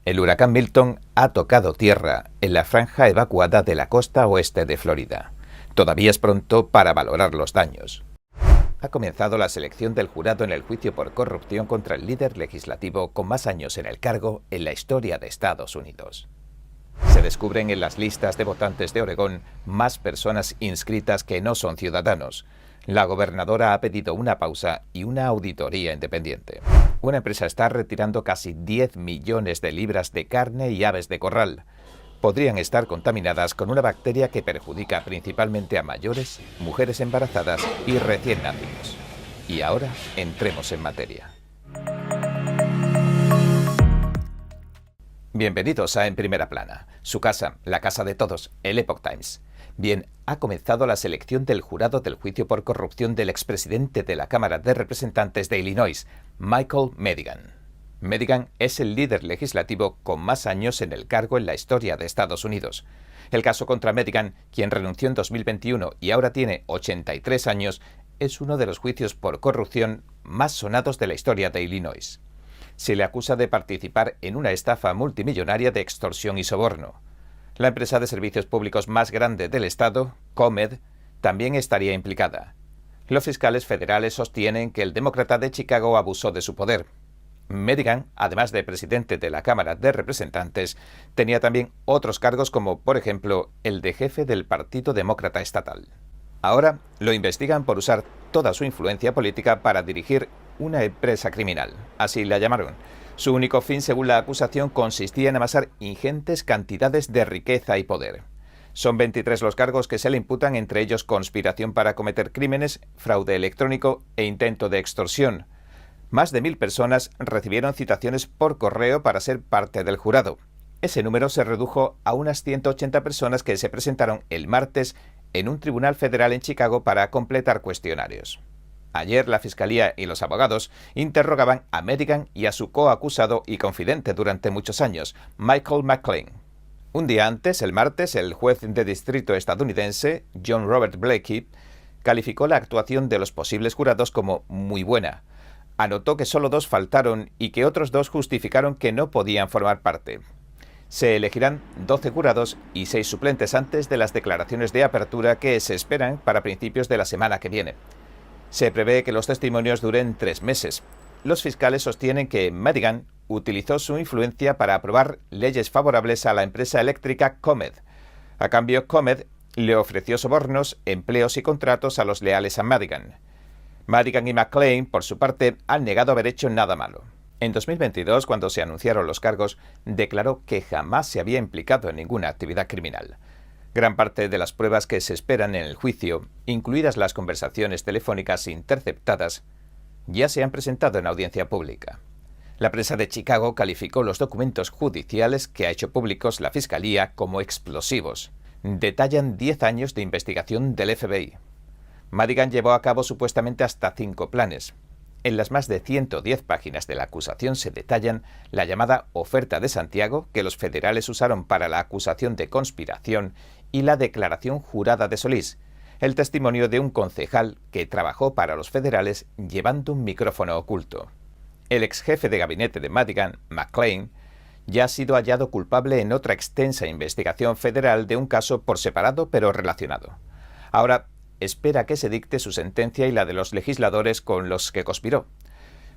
El huracán Milton ha tocado tierra en la franja evacuada de la costa oeste de Florida. Todavía es pronto para valorar los daños. Ha comenzado la selección del jurado en el juicio por corrupción contra el líder legislativo con más años en el cargo en la historia de Estados Unidos. Se descubren en las listas de votantes de Oregón más personas inscritas que no son ciudadanos. La gobernadora ha pedido una pausa y una auditoría independiente. Una empresa está retirando casi 10 millones de libras de carne y aves de corral. Podrían estar contaminadas con una bacteria que perjudica principalmente a mayores, mujeres embarazadas y recién nacidos. Y ahora entremos en materia. Bienvenidos a En Primera Plana, su casa, la casa de todos, el Epoch Times. Bien, ha comenzado la selección del jurado del juicio por corrupción del expresidente de la Cámara de Representantes de Illinois, Michael Madigan. Madigan es el líder legislativo con más años en el cargo en la historia de Estados Unidos. El caso contra Madigan, quien renunció en 2021 y ahora tiene 83 años, es uno de los juicios por corrupción más sonados de la historia de Illinois. Se le acusa de participar en una estafa multimillonaria de extorsión y soborno. La empresa de servicios públicos más grande del estado, ComEd, también estaría implicada. Los fiscales federales sostienen que el demócrata de Chicago abusó de su poder. Madigan, además de presidente de la Cámara de Representantes, tenía también otros cargos como, por ejemplo, el de jefe del Partido Demócrata Estatal. Ahora lo investigan por usar toda su influencia política para dirigir una empresa criminal, así la llamaron. Su único fin, según la acusación, consistía en amasar ingentes cantidades de riqueza y poder. Son 23 los cargos que se le imputan, entre ellos conspiración para cometer crímenes, fraude electrónico e intento de extorsión. Más de 1.000 personas recibieron citaciones por correo para ser parte del jurado. Ese número se redujo a unas 180 personas que se presentaron el martes en un tribunal federal en Chicago para completar cuestionarios. Ayer la Fiscalía y los abogados interrogaban a Madigan y a su coacusado y confidente durante muchos años, Michael McClain. Un día antes, el martes, el juez de distrito estadounidense, John Robert Blakey, calificó la actuación de los posibles jurados como muy buena. Anotó que solo 2 faltaron y que otros 2 justificaron que no podían formar parte. Se elegirán 12 jurados y 6 suplentes antes de las declaraciones de apertura que se esperan para principios de la semana que viene. Se prevé que los testimonios duren 3 meses. Los fiscales sostienen que Madigan utilizó su influencia para aprobar leyes favorables a la empresa eléctrica ComEd. A cambio, ComEd le ofreció sobornos, empleos y contratos a los leales a Madigan. Madigan y McClain, por su parte, han negado haber hecho nada malo. En 2022, cuando se anunciaron los cargos, declaró que jamás se había implicado en ninguna actividad criminal. Gran parte de las pruebas que se esperan en el juicio, incluidas las conversaciones telefónicas interceptadas, ya se han presentado en audiencia pública. La prensa de Chicago calificó los documentos judiciales que ha hecho públicos la Fiscalía como explosivos. Detallan 10 años de investigación del FBI. Madigan llevó a cabo supuestamente hasta 5 planes. En las más de 110 páginas de la acusación se detallan la llamada oferta de Santiago, que los federales usaron para la acusación de conspiración, y la declaración jurada de Solís, el testimonio de un concejal que trabajó para los federales llevando un micrófono oculto. El ex jefe de gabinete de Madigan, McClain, ya ha sido hallado culpable en otra extensa investigación federal de un caso por separado pero relacionado. Ahora espera que se dicte su sentencia y la de los legisladores con los que conspiró.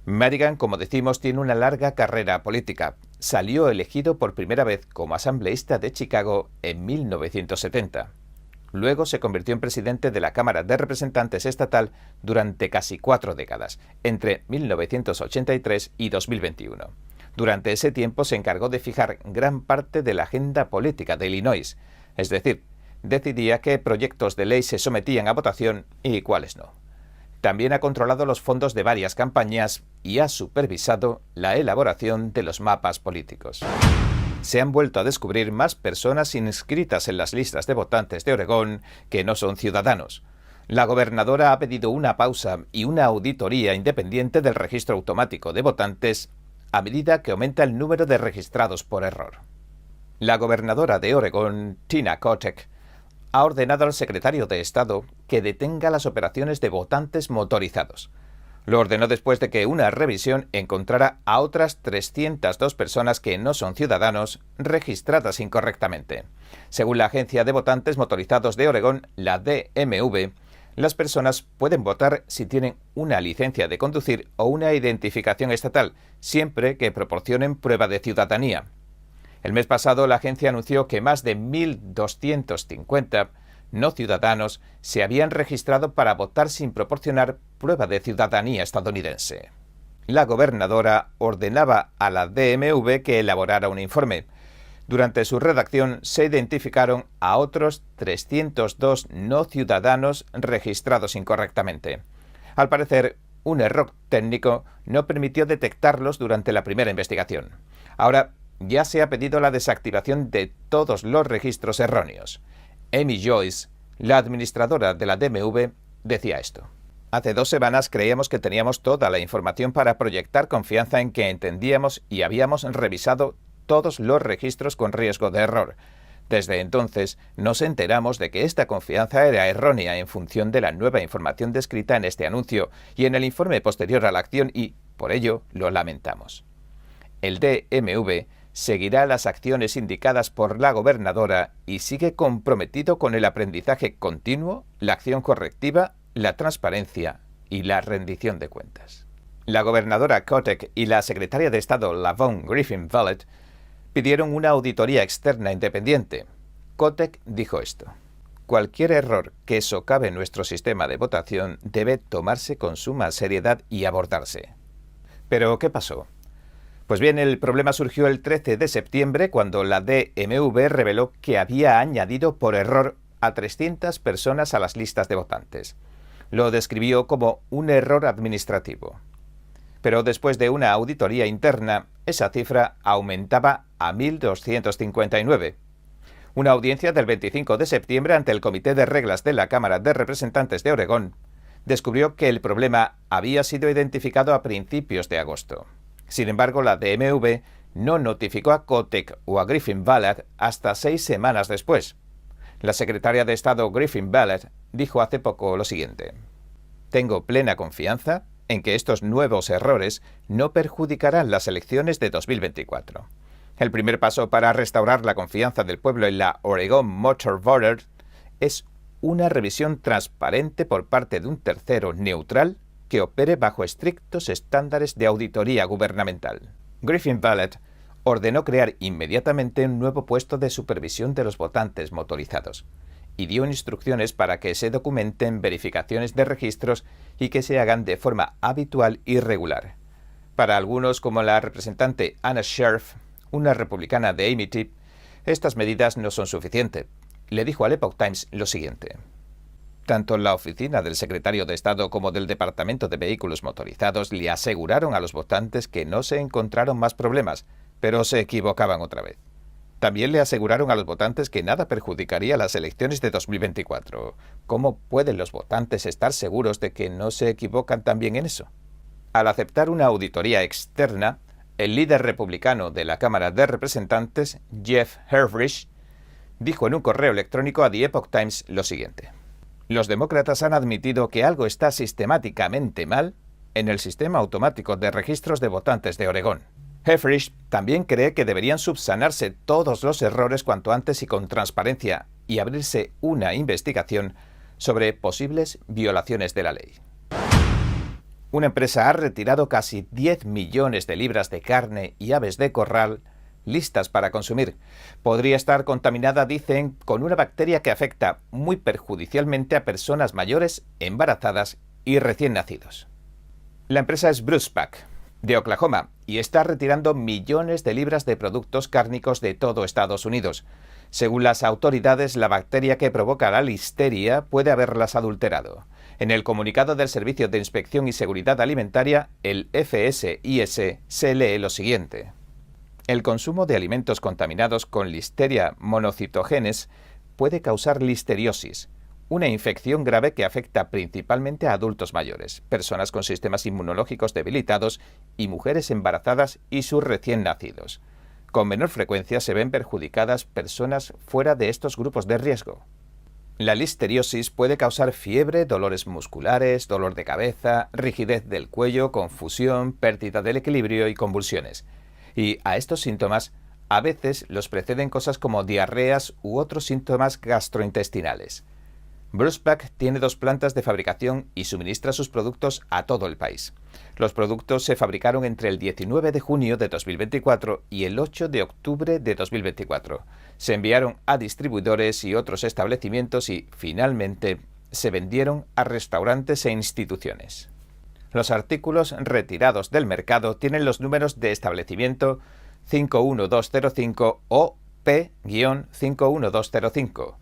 Madigan, como decimos, tiene una larga carrera política. Salió elegido por primera vez como asambleísta de Chicago en 1970. Luego se convirtió en presidente de la Cámara de Representantes estatal durante casi 4 décadas, entre 1983 y 2021. Durante ese tiempo se encargó de fijar gran parte de la agenda política de Illinois, es decir, decidía qué proyectos de ley se sometían a votación y cuáles no. También ha controlado los fondos de varias campañas y ha supervisado la elaboración de los mapas políticos. Se han vuelto a descubrir más personas inscritas en las listas de votantes de Oregón que no son ciudadanos. La gobernadora ha pedido una pausa y una auditoría independiente del registro automático de votantes a medida que aumenta el número de registrados por error. La gobernadora de Oregón, Tina Kotek, ha ordenado al secretario de Estado que detenga las operaciones de votantes motorizados. Lo ordenó después de que una revisión encontrara a otras 302 personas que no son ciudadanos registradas incorrectamente. Según la Agencia de Votantes Motorizados de Oregón, la DMV, las personas pueden votar si tienen una licencia de conducir o una identificación estatal, siempre que proporcionen prueba de ciudadanía. El mes pasado, la agencia anunció que más de 1.250 no ciudadanos se habían registrado para votar sin proporcionar prueba de ciudadanía estadounidense. La gobernadora ordenaba a la DMV que elaborara un informe. Durante su redacción se identificaron a otros 302 no ciudadanos registrados incorrectamente. Al parecer, un error técnico no permitió detectarlos durante la primera investigación. Ahora ya se ha pedido la desactivación de todos los registros erróneos. Amy Joyce, la administradora de la DMV, decía esto: hace 2 semanas creíamos que teníamos toda la información para proyectar confianza en que entendíamos y habíamos revisado todos los registros con riesgo de error. Desde entonces nos enteramos de que esta confianza era errónea en función de la nueva información descrita en este anuncio y en el informe posterior a la acción y, por ello, lo lamentamos. El DMV seguirá las acciones indicadas por la gobernadora y sigue comprometido con el aprendizaje continuo, la acción correctiva, la transparencia y la rendición de cuentas. La gobernadora Kotek y la secretaria de Estado Lavonne Griffin-Vallet pidieron una auditoría externa independiente. Kotek dijo esto: cualquier error que socave nuestro sistema de votación debe tomarse con suma seriedad y abordarse. ¿Pero qué pasó? Pues bien, el problema surgió el 13 de septiembre cuando la DMV reveló que había añadido por error a 300 personas a las listas de votantes. Lo describió como un error administrativo. Pero después de una auditoría interna, esa cifra aumentaba a 1.259. Una audiencia del 25 de septiembre ante el Comité de Reglas de la Cámara de Representantes de Oregón descubrió que el problema había sido identificado a principios de agosto. Sin embargo, la DMV no notificó a Kotek o a Griffin-Vallet hasta 6 semanas después. La secretaria de Estado Griffin-Vallet dijo hace poco lo siguiente: tengo plena confianza en que estos nuevos errores no perjudicarán las elecciones de 2024. El primer paso para restaurar la confianza del pueblo en la Oregon Motor Voter es una revisión transparente por parte de un tercero neutral que opere bajo estrictos estándares de auditoría gubernamental. Griffin-Vallet ordenó crear inmediatamente un nuevo puesto de supervisión de los votantes motorizados y dio instrucciones para que se documenten verificaciones de registros y que se hagan de forma habitual y regular. Para algunos, como la representante Anna Sheriff, una republicana de Amity, estas medidas no son suficientes. Le dijo al Epoch Times lo siguiente: tanto la oficina del secretario de Estado como del Departamento de Vehículos Motorizados le aseguraron a los votantes que no se encontraron más problemas, pero se equivocaban otra vez. También le aseguraron a los votantes que nada perjudicaría las elecciones de 2024. ¿Cómo pueden los votantes estar seguros de que no se equivocan también en eso? Al aceptar una auditoría externa, el líder republicano de la Cámara de Representantes, Jeff Herfrich, dijo en un correo electrónico a The Epoch Times lo siguiente: los demócratas han admitido que algo está sistemáticamente mal en el sistema automático de registros de votantes de Oregón. Herfrich también cree que deberían subsanarse todos los errores cuanto antes y con transparencia y abrirse una investigación sobre posibles violaciones de la ley. Una empresa ha retirado casi 10 millones de libras de carne y aves de corral listas para consumir. Podría estar contaminada, dicen, con una bacteria que afecta muy perjudicialmente a personas mayores, embarazadas y recién nacidos. La empresa es Brucepack, de Oklahoma, y está retirando millones de libras de productos cárnicos de todo Estados Unidos. Según las autoridades, la bacteria que provoca la listeria puede haberlas adulterado. En el comunicado del Servicio de Inspección y Seguridad Alimentaria, el FSIS, se lee lo siguiente: el consumo de alimentos contaminados con Listeria monocytogenes puede causar listeriosis, una infección grave que afecta principalmente a adultos mayores, personas con sistemas inmunológicos debilitados y mujeres embarazadas y sus recién nacidos. Con menor frecuencia se ven perjudicadas personas fuera de estos grupos de riesgo. La listeriosis puede causar fiebre, dolores musculares, dolor de cabeza, rigidez del cuello, confusión, pérdida del equilibrio y convulsiones. Y a estos síntomas a veces los preceden cosas como diarreas u otros síntomas gastrointestinales. Bruce Pack tiene 2 plantas de fabricación y suministra sus productos a todo el país. Los productos se fabricaron entre el 19 de junio de 2024 y el 8 de octubre de 2024. Se enviaron a distribuidores y otros establecimientos y, finalmente, se vendieron a restaurantes e instituciones. Los artículos retirados del mercado tienen los números de establecimiento 51205 o P-51205.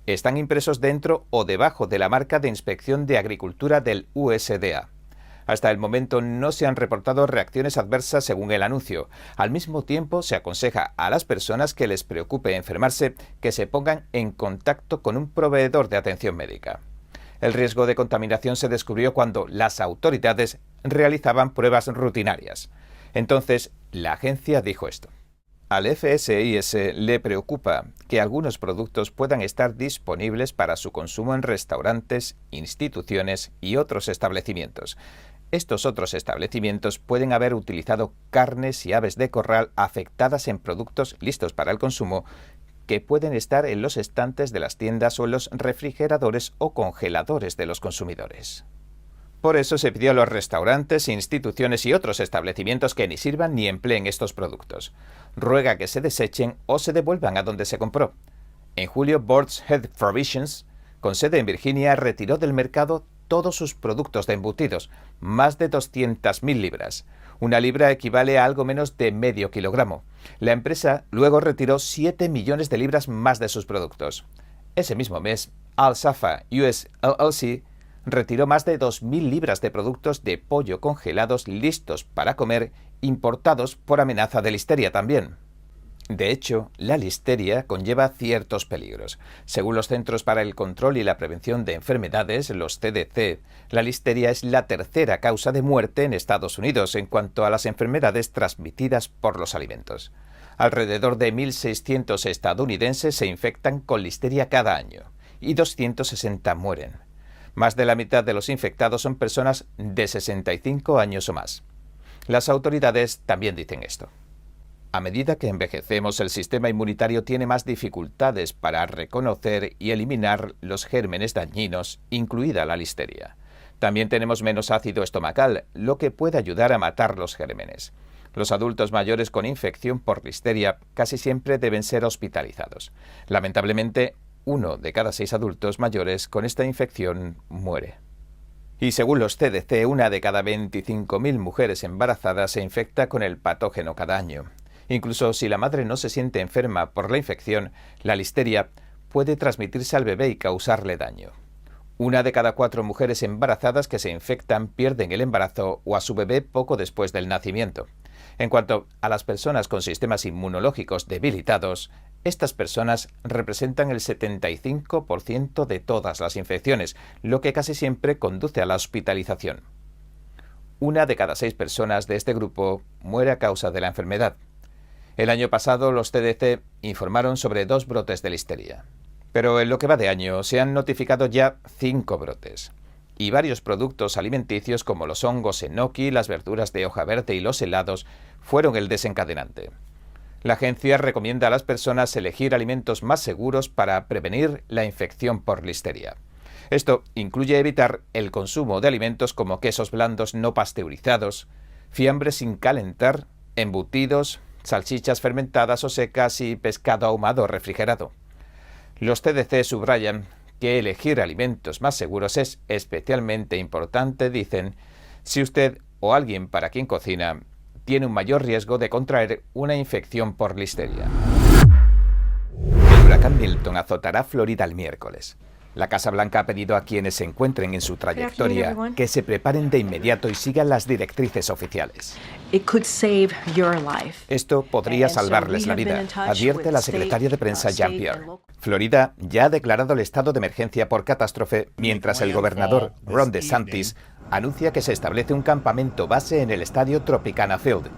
Están impresos dentro o debajo de la marca de inspección de agricultura del USDA. Hasta el momento no se han reportado reacciones adversas según el anuncio. Al mismo tiempo, se aconseja a las personas que les preocupe enfermarse que se pongan en contacto con un proveedor de atención médica. El riesgo de contaminación se descubrió cuando las autoridades realizaban pruebas rutinarias. Entonces, la agencia dijo esto. Al FSIS le preocupa que algunos productos puedan estar disponibles para su consumo en restaurantes, instituciones y otros establecimientos. Estos otros establecimientos pueden haber utilizado carnes y aves de corral afectadas en productos listos para el consumo que pueden estar en los estantes de las tiendas o en los refrigeradores o congeladores de los consumidores. Por eso se pidió a los restaurantes, instituciones y otros establecimientos que ni sirvan ni empleen estos productos. Ruega que se desechen o se devuelvan a donde se compró. En julio, Boar's Head Provisions, con sede en Virginia, retiró del mercado todos sus productos de embutidos, más de 200.000 libras. Una libra equivale a algo menos de medio kilogramo. La empresa luego retiró 7 millones de libras más de sus productos. Ese mismo mes, Al-Safa US LLC retiró más de 2.000 libras de productos de pollo congelados listos para comer, importados por amenaza de listeria también. De hecho, la listeria conlleva ciertos peligros. Según los Centros para el Control y la Prevención de Enfermedades, los CDC, la listeria es la 3ª causa de muerte en Estados Unidos en cuanto a las enfermedades transmitidas por los alimentos. Alrededor de 1.600 estadounidenses se infectan con listeria cada año y 260 mueren. Más de la mitad de los infectados son personas de 65 años o más. Las autoridades también dicen esto. A medida que envejecemos, el sistema inmunitario tiene más dificultades para reconocer y eliminar los gérmenes dañinos, incluida la listeria. También tenemos menos ácido estomacal, lo que puede ayudar a matar los gérmenes. Los adultos mayores con infección por listeria casi siempre deben ser hospitalizados. Lamentablemente, 1 de cada 6 adultos mayores con esta infección muere. Y según los CDC, 1 de cada 25.000 mujeres embarazadas se infecta con el patógeno cada año. Incluso si la madre no se siente enferma por la infección, la listeria puede transmitirse al bebé y causarle daño. 1 de cada 4 mujeres embarazadas que se infectan pierden el embarazo o a su bebé poco después del nacimiento. En cuanto a las personas con sistemas inmunológicos debilitados, estas personas representan el 75% de todas las infecciones, lo que casi siempre conduce a la hospitalización. 1 de cada 6 personas de este grupo muere a causa de la enfermedad. El año pasado los CDC informaron sobre 2 brotes de listeria. Pero en lo que va de año se han notificado ya 5 brotes. Y varios productos alimenticios como los hongos enoki, las verduras de hoja verde y los helados fueron el desencadenante. La agencia recomienda a las personas elegir alimentos más seguros para prevenir la infección por listeria. Esto incluye evitar el consumo de alimentos como quesos blandos no pasteurizados, fiambres sin calentar, embutidos, salchichas fermentadas o secas y pescado ahumado o refrigerado. Los CDC subrayan que elegir alimentos más seguros es especialmente importante, dicen, si usted o alguien para quien cocina tiene un mayor riesgo de contraer una infección por listeria. El huracán Milton azotará Florida el miércoles. La Casa Blanca ha pedido a quienes se encuentren en su trayectoria que se preparen de inmediato y sigan las directrices oficiales. Esto podría salvarles la vida, advierte la secretaria de prensa Jean-Pierre. Florida ya ha declarado el estado de emergencia por catástrofe, mientras el gobernador Ron DeSantis anuncia que se establece un campamento base en el estadio Tropicana Field.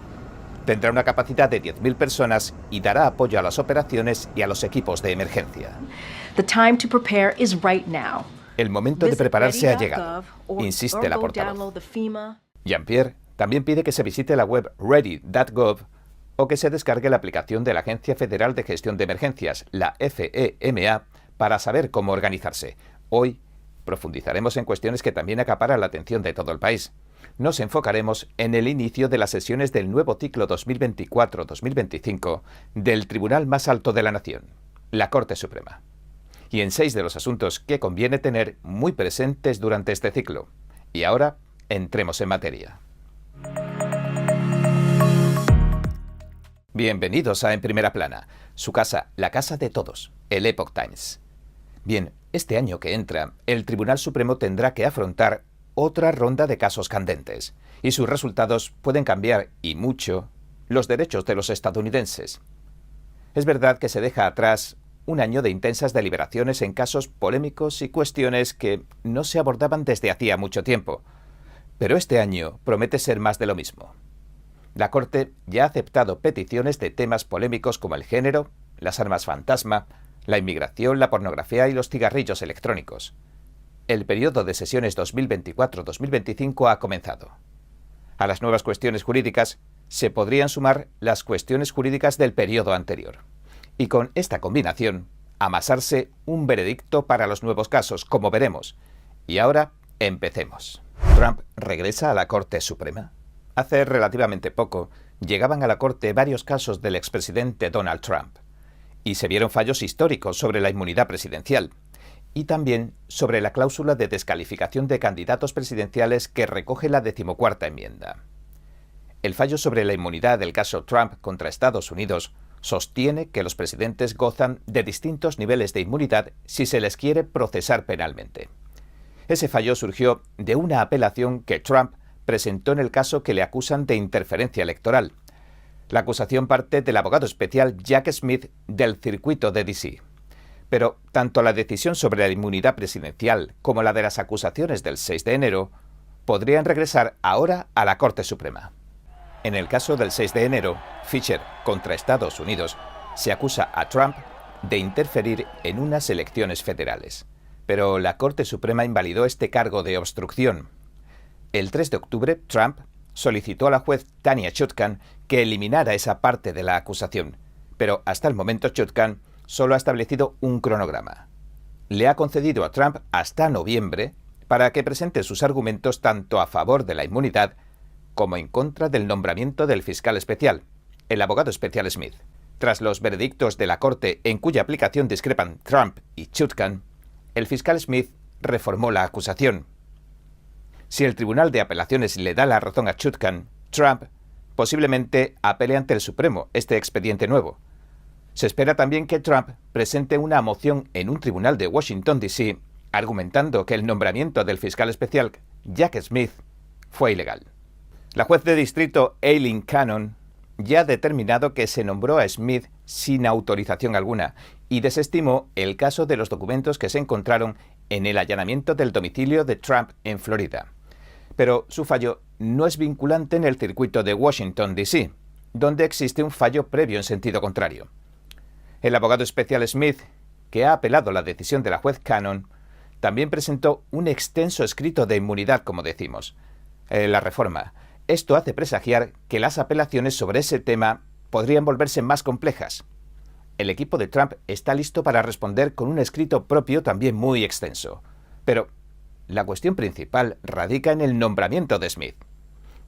Tendrá una capacidad de 10.000 personas y dará apoyo a las operaciones y a los equipos de emergencia. The time to prepare is right now. El momento de prepararse ha llegado, insiste la portavoz. Jean-Pierre también pide que se visite la web ready.gov o que se descargue la aplicación de la Agencia Federal de Gestión de Emergencias, la FEMA, para saber cómo organizarse. Hoy profundizaremos en cuestiones que también acaparan la atención de todo el país. Nos enfocaremos en el inicio de las sesiones del nuevo ciclo 2024-2025 del Tribunal más alto de la Nación, la Corte Suprema. Y en 6 de los asuntos que conviene tener muy presentes durante este ciclo. Y ahora, entremos en materia. Bienvenidos a En Primera Plana, su casa, la casa de todos, el Epoch Times. Bien, este año que entra, el Tribunal Supremo tendrá que afrontar otra ronda de casos candentes, y sus resultados pueden cambiar, y mucho, los derechos de los estadounidenses. Es verdad que se deja atrás un año de intensas deliberaciones en casos polémicos y cuestiones que no se abordaban desde hacía mucho tiempo. Pero este año promete ser más de lo mismo. La Corte ya ha aceptado peticiones de temas polémicos como el género, las armas fantasma, la inmigración, la pornografía y los cigarrillos electrónicos. El periodo de sesiones 2024-2025 ha comenzado. A las nuevas cuestiones jurídicas se podrían sumar las cuestiones jurídicas del periodo anterior. Y con esta combinación, amasarse un veredicto para los nuevos casos, como veremos. Y ahora, empecemos. ¿Trump regresa a la Corte Suprema? Hace relativamente poco, llegaban a la Corte varios casos del expresidente Donald Trump. Y se vieron fallos históricos sobre la inmunidad presidencial. Y también sobre la cláusula de descalificación de candidatos presidenciales que recoge la 14ª enmienda. El fallo sobre la inmunidad del caso Trump contra Estados Unidos sostiene que los presidentes gozan de distintos niveles de inmunidad si se les quiere procesar penalmente. Ese fallo surgió de una apelación que Trump presentó en el caso que le acusan de interferencia electoral. La acusación parte del abogado especial Jack Smith del circuito de D.C. Pero tanto la decisión sobre la inmunidad presidencial como la de las acusaciones del 6 de enero podrían regresar ahora a la Corte Suprema. En el caso del 6 de enero, Fisher contra Estados Unidos se acusa a Trump de interferir en unas elecciones federales. Pero la Corte Suprema invalidó este cargo de obstrucción. El 3 de octubre, Trump solicitó a la juez Tanya Chutkan que eliminara esa parte de la acusación. Pero hasta el momento Chutkan solo ha establecido un cronograma. Le ha concedido a Trump hasta noviembre para que presente sus argumentos tanto a favor de la inmunidad como en contra del nombramiento del fiscal especial, el abogado especial Smith. Tras los veredictos de la Corte en cuya aplicación discrepan Trump y Chutkan, el fiscal Smith reformó la acusación. Si el Tribunal de Apelaciones le da la razón a Chutkan, Trump posiblemente apele ante el Supremo este expediente nuevo. Se espera también que Trump presente una moción en un tribunal de Washington, D.C., argumentando que el nombramiento del fiscal especial Jack Smith fue ilegal. La juez de distrito Aileen Cannon ya ha determinado que se nombró a Smith sin autorización alguna y desestimó el caso de los documentos que se encontraron en el allanamiento del domicilio de Trump en Florida. Pero su fallo no es vinculante en el circuito de Washington, D.C., donde existe un fallo previo en sentido contrario. El abogado especial Smith, que ha apelado la decisión de la juez Cannon, también presentó un extenso escrito de inmunidad, como decimos. La reforma. Esto hace presagiar que las apelaciones sobre ese tema podrían volverse más complejas. El equipo de Trump está listo para responder con un escrito propio también muy extenso. Pero la cuestión principal radica en el nombramiento de Smith.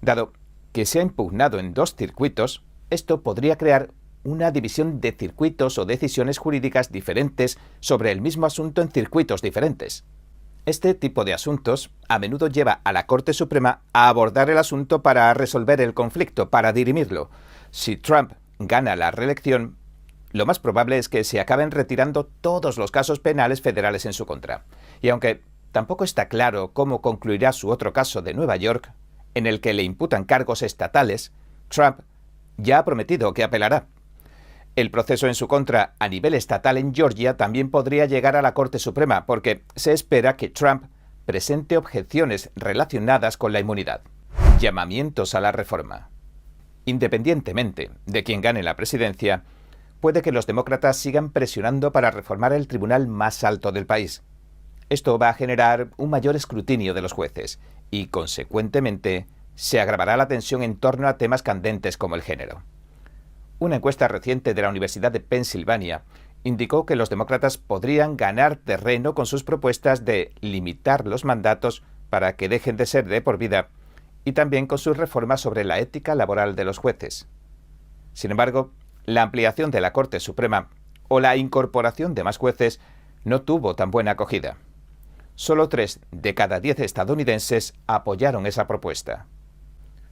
Dado que se ha impugnado en 2 circuitos, esto podría crear una división de circuitos o decisiones jurídicas diferentes sobre el mismo asunto en circuitos diferentes. Este tipo de asuntos a menudo lleva a la Corte Suprema a abordar el asunto para resolver el conflicto, para dirimirlo. Si Trump gana la reelección, lo más probable es que se acaben retirando todos los casos penales federales en su contra. Y aunque tampoco está claro cómo concluirá su otro caso de Nueva York, en el que le imputan cargos estatales, Trump ya ha prometido que apelará. El proceso en su contra a nivel estatal en Georgia también podría llegar a la Corte Suprema, porque se espera que Trump presente objeciones relacionadas con la inmunidad. Llamamientos a la reforma. Independientemente de quién gane la presidencia, puede que los demócratas sigan presionando para reformar el tribunal más alto del país. Esto va a generar un mayor escrutinio de los jueces y, consecuentemente, se agravará la tensión en torno a temas candentes como el género. Una encuesta reciente de la Universidad de Pensilvania indicó que los demócratas podrían ganar terreno con sus propuestas de limitar los mandatos para que dejen de ser de por vida y también con sus reformas sobre la ética laboral de los jueces. Sin embargo, la ampliación de la Corte Suprema o la incorporación de más jueces no tuvo tan buena acogida. Solo 3 de cada 10 estadounidenses apoyaron esa propuesta.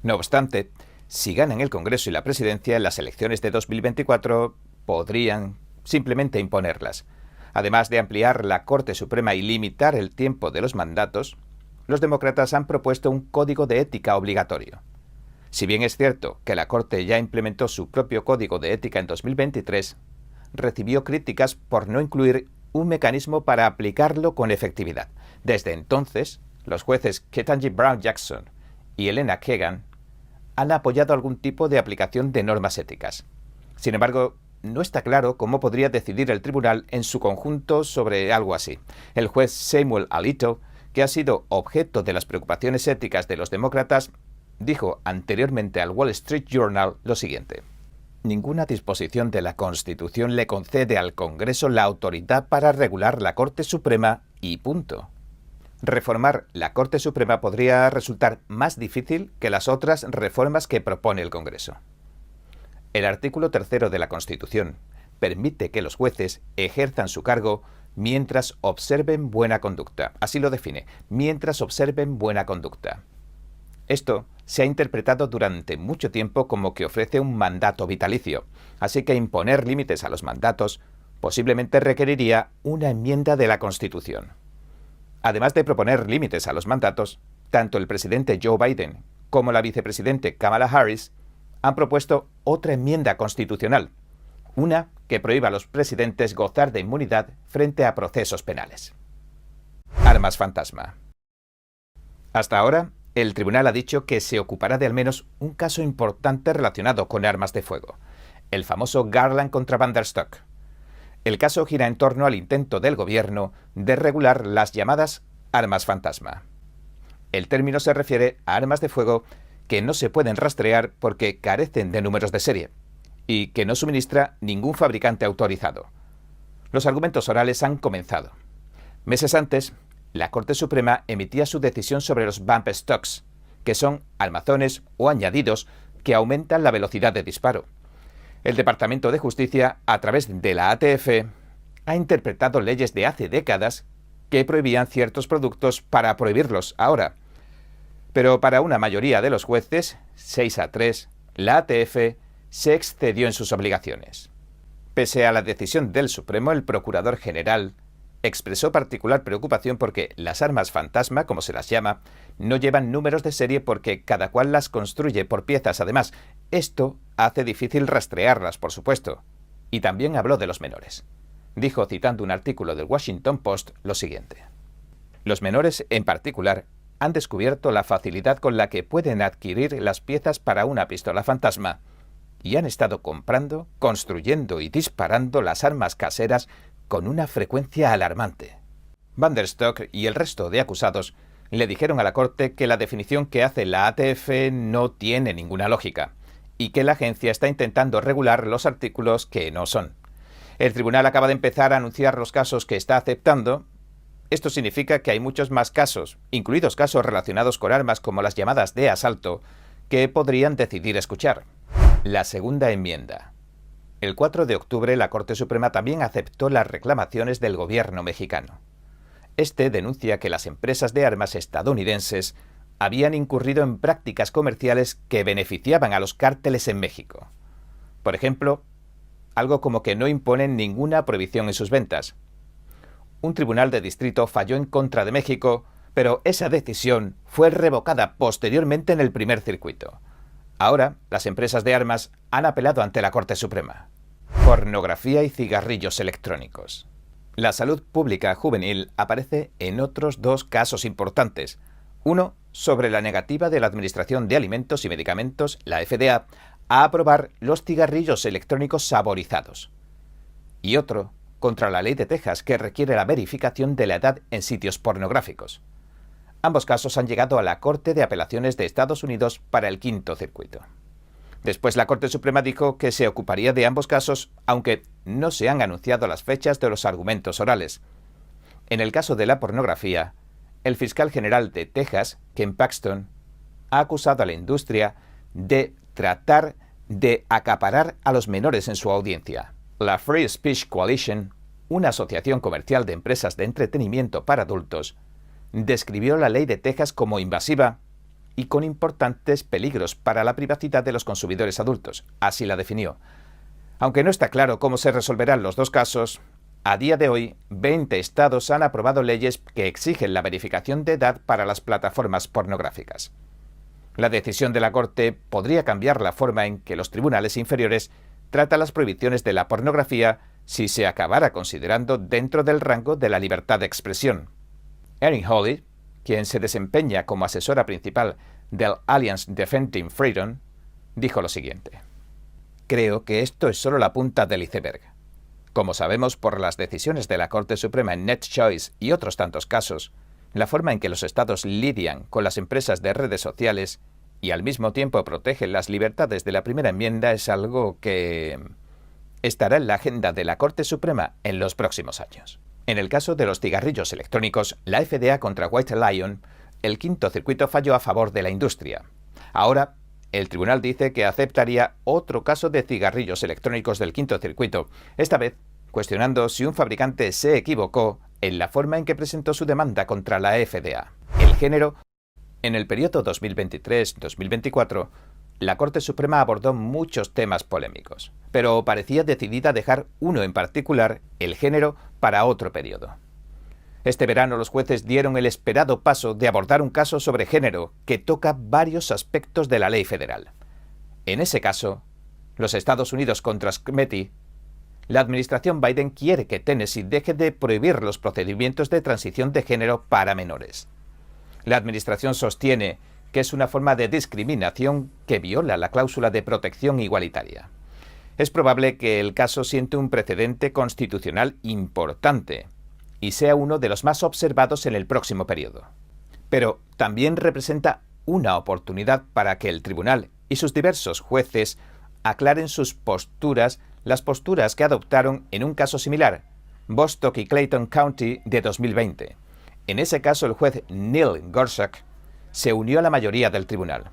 No obstante, si ganan el Congreso y la presidencia en las elecciones de 2024, podrían simplemente imponerlas. Además de ampliar la Corte Suprema y limitar el tiempo de los mandatos, los demócratas han propuesto un código de ética obligatorio. Si bien es cierto que la Corte ya implementó su propio código de ética en 2023, recibió críticas por no incluir un mecanismo para aplicarlo con efectividad. Desde entonces, los jueces Ketanji Brown Jackson y Elena Kagan han apoyado algún tipo de aplicación de normas éticas. Sin embargo, no está claro cómo podría decidir el tribunal en su conjunto sobre algo así. El juez Samuel Alito, que ha sido objeto de las preocupaciones éticas de los demócratas, dijo anteriormente al Wall Street Journal lo siguiente: ninguna disposición de la Constitución le concede al Congreso la autoridad para regular la Corte Suprema y punto. Reformar la Corte Suprema podría resultar más difícil que las otras reformas que propone el Congreso. El artículo 3 de la Constitución permite que los jueces ejerzan su cargo mientras observen buena conducta. Así lo define, mientras observen buena conducta. Esto se ha interpretado durante mucho tiempo como que ofrece un mandato vitalicio, así que imponer límites a los mandatos posiblemente requeriría una enmienda de la Constitución. Además de proponer límites a los mandatos, tanto el presidente Joe Biden como la vicepresidente Kamala Harris han propuesto otra enmienda constitucional, una que prohíba a los presidentes gozar de inmunidad frente a procesos penales. Armas fantasma. Hasta ahora, el tribunal ha dicho que se ocupará de al menos un caso importante relacionado con armas de fuego, el famoso Garland contra Van der Stok. El caso gira en torno al intento del gobierno de regular las llamadas armas fantasma. El término se refiere a armas de fuego que no se pueden rastrear porque carecen de números de serie y que no suministra ningún fabricante autorizado. Los argumentos orales han comenzado. Meses antes, la Corte Suprema emitía su decisión sobre los bump stocks, que son armazones o añadidos que aumentan la velocidad de disparo. El Departamento de Justicia, a través de la ATF, ha interpretado leyes de hace décadas que prohibían ciertos productos para prohibirlos ahora. Pero para una mayoría de los jueces, 6-3, la ATF se excedió en sus obligaciones. Pese a la decisión del Supremo, el Procurador General expresó particular preocupación porque las armas fantasma, como se las llama, no llevan números de serie porque cada cual las construye por piezas. Además, esto hace difícil rastrearlas, por supuesto. Y también habló de los menores. Dijo, citando un artículo del Washington Post, lo siguiente: los menores, en particular, han descubierto la facilidad con la que pueden adquirir las piezas para una pistola fantasma y han estado comprando, construyendo y disparando las armas caseras con una frecuencia alarmante. Van der Stok y el resto de acusados le dijeron a la Corte que la definición que hace la ATF no tiene ninguna lógica y que la agencia está intentando regular los artículos que no son. El tribunal acaba de empezar a anunciar los casos que está aceptando. Esto significa que hay muchos más casos, incluidos casos relacionados con armas como las llamadas de asalto, que podrían decidir escuchar. La segunda enmienda. El 4 de octubre la Corte Suprema también aceptó las reclamaciones del gobierno mexicano. Este denuncia que las empresas de armas estadounidenses habían incurrido en prácticas comerciales que beneficiaban a los cárteles en México. Por ejemplo, algo como que no imponen ninguna prohibición en sus ventas. Un tribunal de distrito falló en contra de México, pero esa decisión fue revocada posteriormente en el primer circuito. Ahora, las empresas de armas han apelado ante la Corte Suprema. Pornografía y cigarrillos electrónicos. La salud pública juvenil aparece en otros dos casos importantes. Uno sobre la negativa de la Administración de Alimentos y Medicamentos, la FDA, a aprobar los cigarrillos electrónicos saborizados. Y otro contra la ley de Texas, que requiere la verificación de la edad en sitios pornográficos. Ambos casos han llegado a la Corte de Apelaciones de Estados Unidos para el Quinto Circuito. Después la Corte Suprema dijo que se ocuparía de ambos casos, aunque no se han anunciado las fechas de los argumentos orales. En el caso de la pornografía, el fiscal general de Texas, Ken Paxton, ha acusado a la industria de tratar de acaparar a los menores en su audiencia. La Free Speech Coalition, una asociación comercial de empresas de entretenimiento para adultos, describió la ley de Texas como invasiva y con importantes peligros para la privacidad de los consumidores adultos. Así la definió. Aunque no está claro cómo se resolverán los dos casos, a día de hoy, 20 estados han aprobado leyes que exigen la verificación de edad para las plataformas pornográficas. La decisión de la Corte podría cambiar la forma en que los tribunales inferiores tratan las prohibiciones de la pornografía si se acabara considerando dentro del rango de la libertad de expresión. Erin Hawley, quien se desempeña como asesora principal del Alliance Defending Freedom, dijo lo siguiente: «Creo que esto es solo la punta del iceberg. Como sabemos por las decisiones de la Corte Suprema en NetChoice y otros tantos casos, la forma en que los estados lidian con las empresas de redes sociales y al mismo tiempo protegen las libertades de la primera enmienda es algo que estará en la agenda de la Corte Suprema en los próximos años». En el caso de los cigarrillos electrónicos, la FDA contra White Lion, el Quinto Circuito falló a favor de la industria. Ahora, el tribunal dice que aceptaría otro caso de cigarrillos electrónicos del Quinto Circuito, esta vez cuestionando si un fabricante se equivocó en la forma en que presentó su demanda contra la FDA. El género. En el periodo 2023-2024, la Corte Suprema abordó muchos temas polémicos, pero parecía decidida a dejar uno en particular, el género, para otro periodo. Este verano los jueces dieron el esperado paso de abordar un caso sobre género que toca varios aspectos de la ley federal. En ese caso, los Estados Unidos contra Schmetti, la administración Biden quiere que Tennessee deje de prohibir los procedimientos de transición de género para menores. La administración sostiene que es una forma de discriminación que viola la cláusula de protección igualitaria. Es probable que el caso siente un precedente constitucional importante y sea uno de los más observados en el próximo periodo. Pero también representa una oportunidad para que el tribunal y sus diversos jueces aclaren sus posturas, las posturas que adoptaron en un caso similar, Bostock y Clayton County de 2020. En ese caso, el juez Neil Gorsuch se unió a la mayoría del tribunal.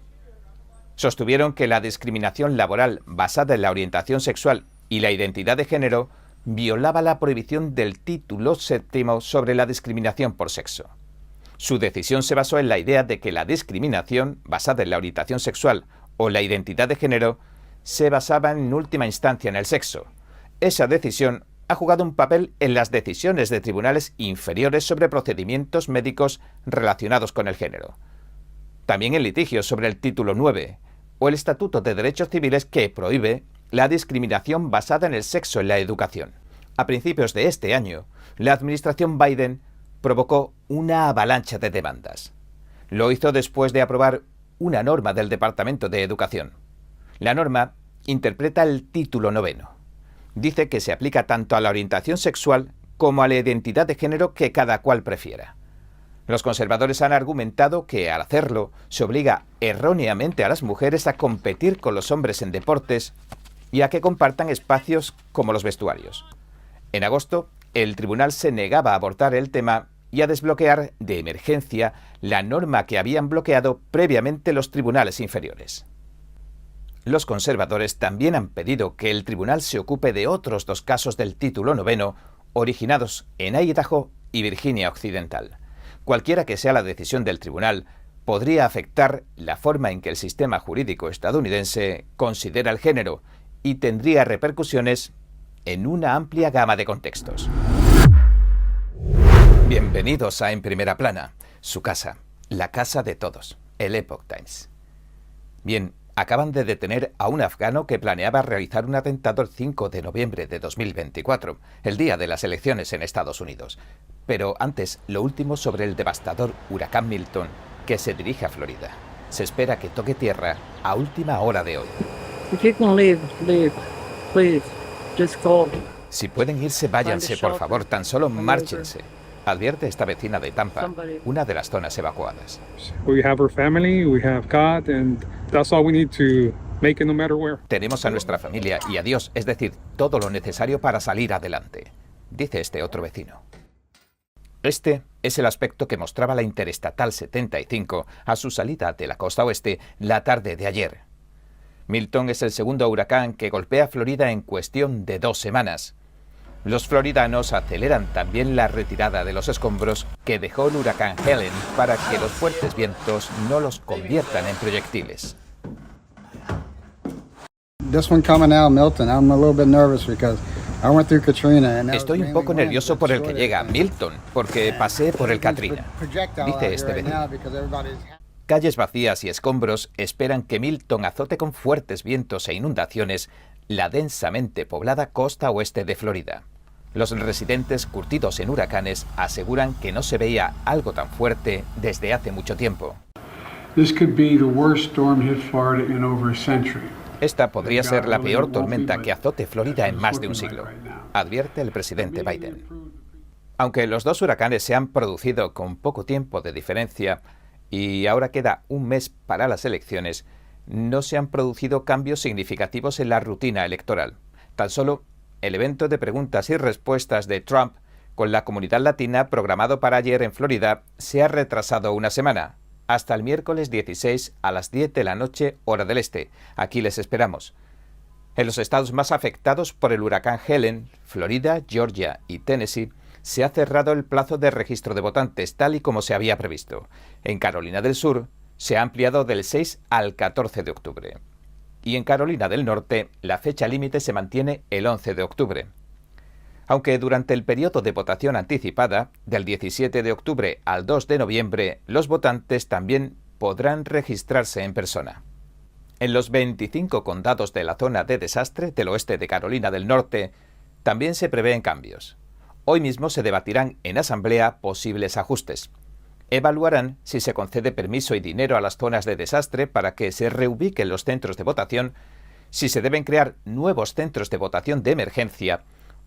Sostuvieron que la discriminación laboral basada en la orientación sexual y la identidad de género violaba la prohibición del título séptimo sobre la discriminación por sexo. Su decisión se basó en la idea de que la discriminación basada en la orientación sexual o la identidad de género se basaba en última instancia en el sexo. Esa decisión ha jugado un papel en las decisiones de tribunales inferiores sobre procedimientos médicos relacionados con el género. También en litigios sobre el título 9 o el Estatuto de Derechos Civiles que prohíbe la discriminación basada en el sexo en la educación. A principios de este año, la administración Biden provocó una avalancha de demandas. Lo hizo después de aprobar una norma del Departamento de Educación. La norma interpreta el título 9. Dice que se aplica tanto a la orientación sexual como a la identidad de género que cada cual prefiera. Los conservadores han argumentado que, al hacerlo, se obliga erróneamente a las mujeres a competir con los hombres en deportes y a que compartan espacios como los vestuarios. En agosto, el tribunal se negaba a abordar el tema y a desbloquear de emergencia la norma que habían bloqueado previamente los tribunales inferiores. Los conservadores también han pedido que el tribunal se ocupe de otros dos casos del título 9 originados en Idaho y Virginia Occidental. Cualquiera que sea la decisión del tribunal, podría afectar la forma en que el sistema jurídico estadounidense considera el género y tendría repercusiones en una amplia gama de contextos. Bienvenidos a En Primera Plana, su casa, la casa de todos, el Epoch Times. Bien, acaban de detener a un afgano que planeaba realizar un atentado el 5 de noviembre de 2024, el día de las elecciones en Estados Unidos. Pero antes, lo último sobre el devastador huracán Milton, que se dirige a Florida. Se espera que toque tierra a última hora de hoy. If you can leave, leave. Please, just go. Si pueden irse, váyanse, por favor, tan solo márchense, advierte esta vecina de Tampa, una de las zonas evacuadas. We have our family, we have God, and that's all we need to make it no matter where. Tenemos a nuestra familia y a Dios, es decir, todo lo necesario para salir adelante, dice este otro vecino. Este es el aspecto que mostraba la Interestatal 75 a su salida de la costa oeste la tarde de ayer. Milton es el segundo huracán que golpea Florida en cuestión de 2 semanas. Los floridanos aceleran también la retirada de los escombros que dejó el huracán Helen para que los fuertes vientos no los conviertan en proyectiles. This one coming out, Milton, I'm a little bit nervous because I went through Katrina and Estoy un poco nervioso por el que llega, Milton, porque pasé por el Katrina, dice este vecino. Calles vacías y escombros esperan que Milton azote con fuertes vientos e inundaciones la densamente poblada costa oeste de Florida. Los residentes curtidos en huracanes aseguran que no se veía algo tan fuerte desde hace mucho tiempo. Esta podría ser la peor tormenta que azote Florida en más de un siglo, advierte el presidente Biden. Aunque los dos huracanes se han producido con poco tiempo de diferencia y ahora queda un mes para las elecciones, no se han producido cambios significativos en la rutina electoral. Tan solo el evento de preguntas y respuestas de Trump con la comunidad latina programado para ayer en Florida se ha retrasado una semana, hasta el miércoles 16 a las 10 de la noche, hora del este. Aquí les esperamos. En los estados más afectados por el huracán Helen, Florida, Georgia y Tennessee, se ha cerrado el plazo de registro de votantes tal y como se había previsto. En Carolina del Sur se ha ampliado del 6 al 14 de octubre. Y en Carolina del Norte la fecha límite se mantiene el 11 de octubre. Aunque durante el periodo de votación anticipada, del 17 de octubre al 2 de noviembre, los votantes también podrán registrarse en persona. En los 25 condados de la zona de desastre del oeste de Carolina del Norte también se prevén cambios. Hoy mismo se debatirán en asamblea posibles ajustes. Evaluarán si se concede permiso y dinero a las zonas de desastre para que se reubiquen los centros de votación, si se deben crear nuevos centros de votación de emergencia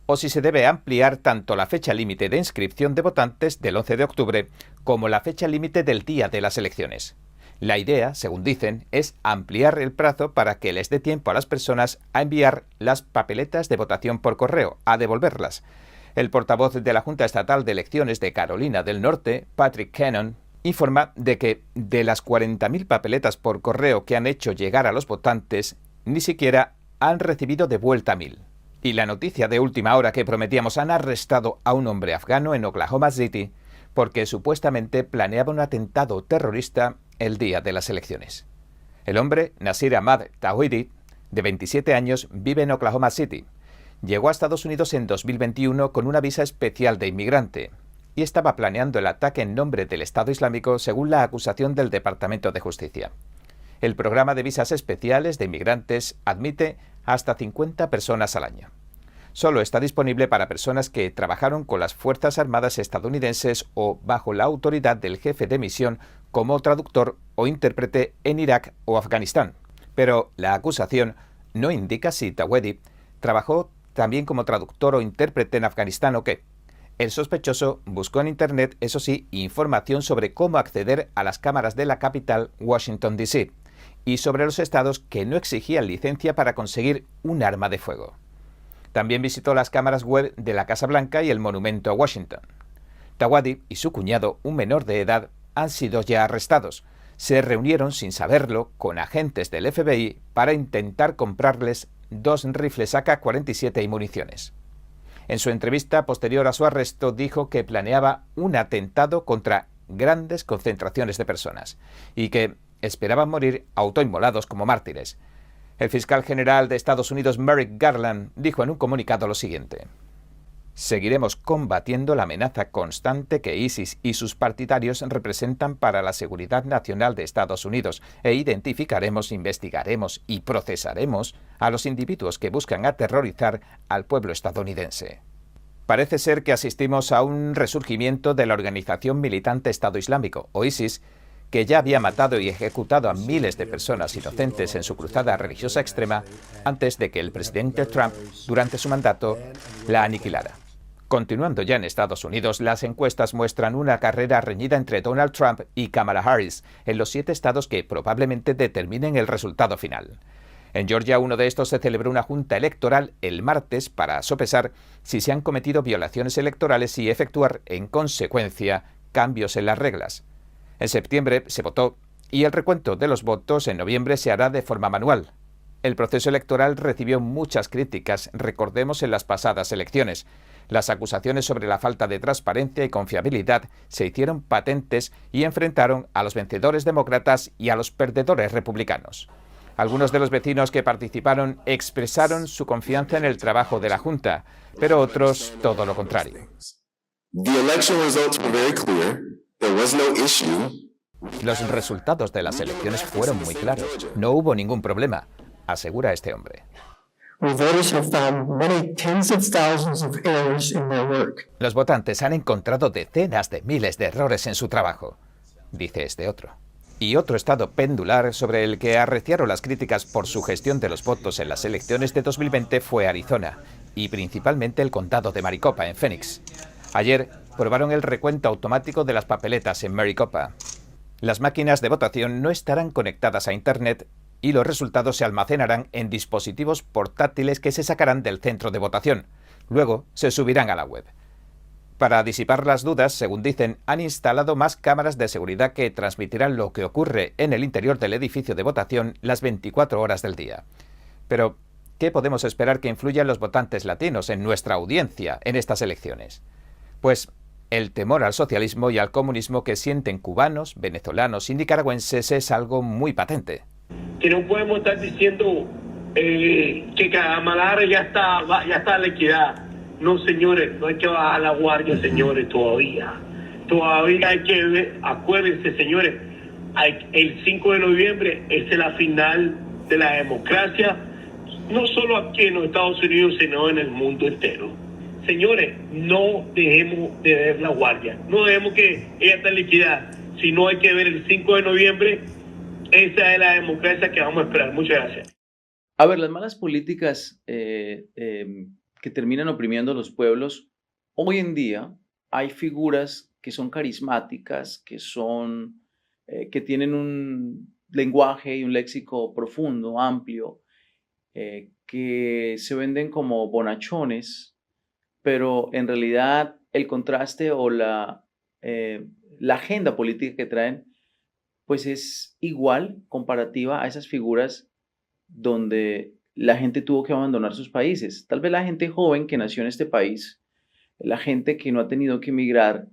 o si se debe ampliar tanto la fecha límite de inscripción de votantes del 11 de octubre como la fecha límite del día de las elecciones. La idea, según dicen, es ampliar el plazo para que les dé tiempo a las personas a enviar las papeletas de votación por correo, a devolverlas. El portavoz de la Junta Estatal de Elecciones de Carolina del Norte, Patrick Cannon, informa de que de las 40.000 papeletas por correo que han hecho llegar a los votantes, ni siquiera han recibido de vuelta 1.000. Y la noticia de última hora que prometíamos: han arrestado a un hombre afgano en Oklahoma City porque supuestamente planeaba un atentado terrorista el día de las elecciones. El hombre, Nasir Ahmad Tawhidi, de 27 años, vive en Oklahoma City. Llegó a Estados Unidos en 2021 con una visa especial de inmigrante y estaba planeando el ataque en nombre del Estado Islámico, según la acusación del Departamento de Justicia. El programa de visas especiales de inmigrantes admite hasta 50 personas al año. Solo está disponible para personas que trabajaron con las Fuerzas Armadas estadounidenses o bajo la autoridad del jefe de misión como traductor o intérprete en Irak o Afganistán. Pero la acusación no indica si Tawhidi trabajó también como traductor o intérprete en Afganistán o qué. El sospechoso buscó en Internet, eso sí, información sobre cómo acceder a las cámaras de la capital, Washington, D.C., y sobre los estados que no exigían licencia para conseguir un arma de fuego. También visitó las cámaras web de la Casa Blanca y el monumento a Washington. Tawhidi y su cuñado, un menor de edad, han sido ya arrestados. Se reunieron sin saberlo con agentes del FBI para intentar comprarles 2 rifles AK-47 y municiones. En su entrevista posterior a su arresto dijo que planeaba un atentado contra grandes concentraciones de personas y que esperaban morir autoinmolados como mártires. El fiscal general de Estados Unidos, Merrick Garland, dijo en un comunicado lo siguiente: seguiremos combatiendo la amenaza constante que ISIS y sus partidarios representan para la seguridad nacional de Estados Unidos e identificaremos, investigaremos y procesaremos a los individuos que buscan aterrorizar al pueblo estadounidense. Parece ser que asistimos a un resurgimiento de la organización militante Estado Islámico, o ISIS, que ya había matado y ejecutado a miles de personas inocentes en su cruzada religiosa extrema antes de que el presidente Trump, durante su mandato, la aniquilara. Continuando ya en Estados Unidos, las encuestas muestran una carrera reñida entre Donald Trump y Kamala Harris en los 7 estados que probablemente determinen el resultado final. En Georgia, uno de estos, se celebró una junta electoral el martes para sopesar si se han cometido violaciones electorales y efectuar, en consecuencia, cambios en las reglas. En septiembre se votó y el recuento de los votos en noviembre se hará de forma manual. El proceso electoral recibió muchas críticas, recordemos, en las pasadas elecciones. Las acusaciones sobre la falta de transparencia y confiabilidad se hicieron patentes y enfrentaron a los vencedores demócratas y a los perdedores republicanos. Algunos de los vecinos que participaron expresaron su confianza en el trabajo de la Junta, pero otros todo lo contrario. Los resultados de las elecciones fueron muy claros. No hubo ningún problema, asegura este hombre. Los votantes han encontrado decenas de miles de errores en su trabajo, dice este otro. Y otro estado pendular sobre el que arreciaron las críticas por su gestión de los votos en las elecciones de 2020 fue Arizona, y principalmente el condado de Maricopa, en Phoenix. Ayer probaron el recuento automático de las papeletas en Maricopa. Las máquinas de votación no estarán conectadas a Internet y los resultados se almacenarán en dispositivos portátiles que se sacarán del centro de votación. Luego se subirán a la web. Para disipar las dudas, según dicen, han instalado más cámaras de seguridad que transmitirán lo que ocurre en el interior del edificio de votación las 24 horas del día. Pero, ¿qué podemos esperar que influya en los votantes latinos, en nuestra audiencia, en estas elecciones? Pues el temor al socialismo y al comunismo que sienten cubanos, venezolanos y nicaragüenses es algo muy patente. Que no podemos estar diciendo que Kamala ya está liquidada. No, señores, no hay que bajar la guardia, señores, todavía. Todavía hay que ver, acuérdense, señores, el 5 de noviembre es la final de la democracia, no solo aquí en los Estados Unidos, sino en el mundo entero. Señores, no dejemos de ver la guardia, no dejemos que ella esté liquidada, sino hay que ver el 5 de noviembre, esa es la democracia que vamos a esperar. Muchas gracias. A ver, las malas políticas que terminan oprimiendo a los pueblos, hoy en día hay figuras que son carismáticas, que tienen un lenguaje y un léxico profundo, amplio, que se venden como bonachones, pero en realidad el contraste o la agenda política que traen pues es igual comparativa a esas figuras donde la gente tuvo que abandonar sus países. Tal vez la gente joven que nació en este país, la gente que no ha tenido que emigrar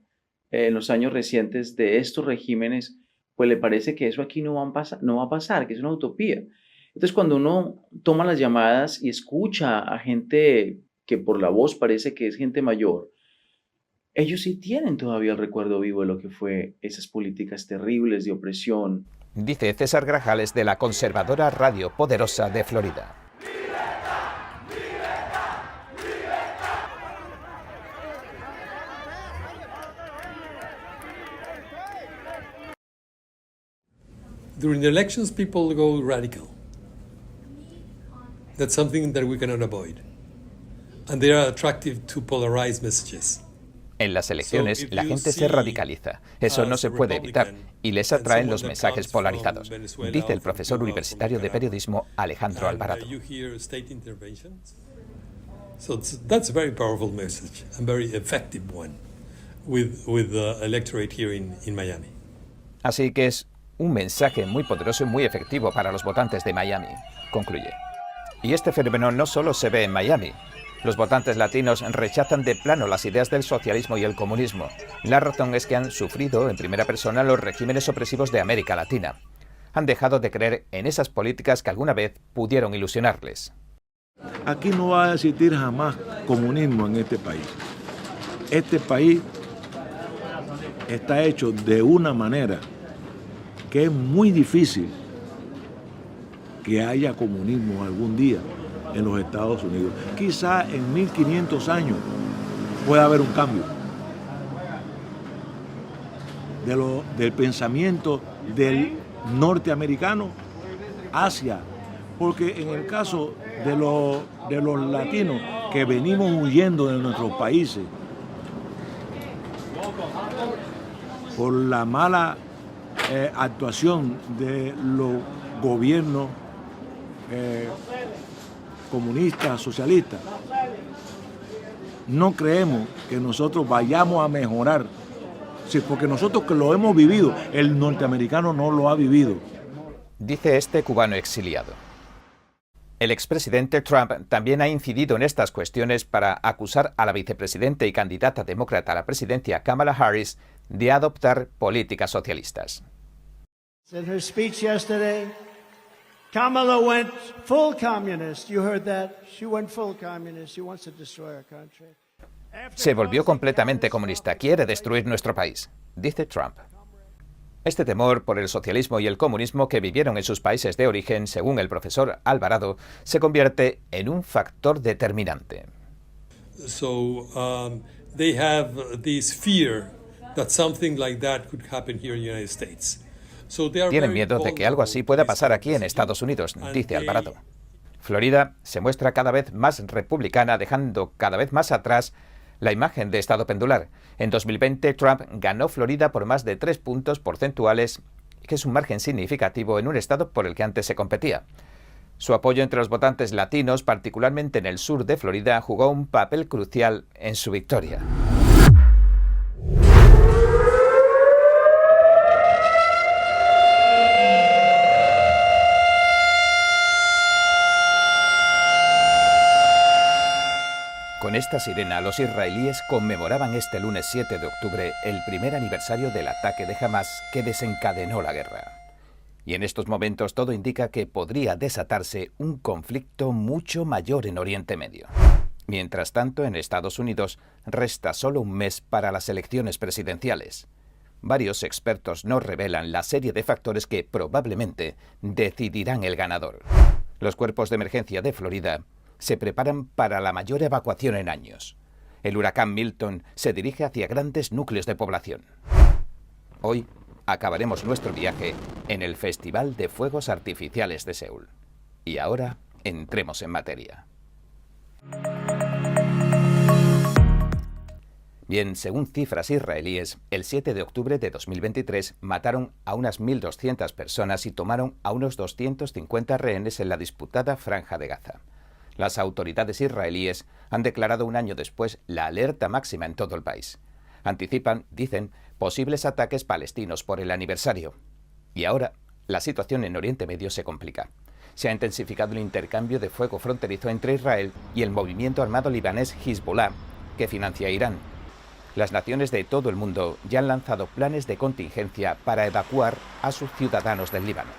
en los años recientes de estos regímenes, pues le parece que eso aquí no va a pasar, que es una utopía. Entonces, cuando uno toma las llamadas y escucha a gente que por la voz parece que es gente mayor, ellos sí tienen todavía el recuerdo vivo de lo que fue esas políticas terribles de opresión. Dice César Grajales de la conservadora Radio Poderosa de Florida. During the elections, people go radical. That's something that we cannot avoid. And they are attractive to polarized messages. En las elecciones, la gente se radicaliza. Eso no se puede evitar y les atraen los mensajes polarizados, dice el profesor universitario de periodismo Alejandro Alvarado. So that's a very powerful message and very effective one with the electorate here in Miami. Así que es un mensaje muy poderoso y muy efectivo para los votantes de Miami, concluye. Y este fenómeno no solo se ve en Miami. Los votantes latinos rechazan de plano las ideas del socialismo y el comunismo. La razón es que han sufrido en primera persona los regímenes opresivos de América Latina. Han dejado de creer en esas políticas que alguna vez pudieron ilusionarles. Aquí no va a existir jamás comunismo en este país. Este país está hecho de una manera que es muy difícil que haya comunismo algún día en los Estados Unidos. Quizá en 1500 años pueda haber un cambio del pensamiento del norteamericano hacia, porque en el caso de los latinos que venimos huyendo de nuestros países por la mala actuación de los gobiernos comunistas, socialistas, no creemos que nosotros vayamos a mejorar, sí, porque nosotros que lo hemos vivido, el norteamericano no lo ha vivido. Dice este cubano exiliado. El expresidente Trump también ha incidido en estas cuestiones para acusar a la vicepresidenta y candidata demócrata a la presidencia Kamala Harris de adoptar políticas socialistas. In her speech yesterday, Kamala went full communist. You heard that? She went full communist. She wants to destroy our country. Se volvió completamente comunista. Quiere destruir nuestro país, dice Trump. Este temor por el socialismo y el comunismo que vivieron en sus países de origen, según el profesor Alvarado, se convierte en un factor determinante. So they have this fear that something like that could happen here in the United States. Tienen miedo de que algo así pueda pasar aquí en Estados Unidos, dice Alvarado. Florida se muestra cada vez más republicana, dejando cada vez más atrás la imagen de estado pendular. En 2020, Trump ganó Florida por más de 3 puntos porcentuales, que es un margen significativo en un estado por el que antes se competía. Su apoyo entre los votantes latinos, particularmente en el sur de Florida, jugó un papel crucial en su victoria. Con esta sirena, los israelíes conmemoraban este lunes 7 de octubre el primer aniversario del ataque de Hamás que desencadenó la guerra. Y en estos momentos todo indica que podría desatarse un conflicto mucho mayor en Oriente Medio. Mientras tanto, en Estados Unidos resta solo un mes para las elecciones presidenciales. Varios expertos nos revelan la serie de factores que probablemente decidirán el ganador. Los cuerpos de emergencia de Florida se preparan para la mayor evacuación en años. El huracán Milton se dirige hacia grandes núcleos de población. Hoy acabaremos nuestro viaje en el Festival de Fuegos Artificiales de Seúl. Y ahora entremos en materia. Bien, según cifras israelíes, el 7 de octubre de 2023 mataron a unas 1.200 personas y tomaron a unos 250 rehenes en la disputada Franja de Gaza. Las autoridades israelíes han declarado un año después la alerta máxima en todo el país. Anticipan, dicen, posibles ataques palestinos por el aniversario. Y ahora, la situación en Oriente Medio se complica. Se ha intensificado el intercambio de fuego fronterizo entre Israel y el movimiento armado libanés Hezbollah, que financia Irán. Las naciones de todo el mundo ya han lanzado planes de contingencia para evacuar a sus ciudadanos del Líbano.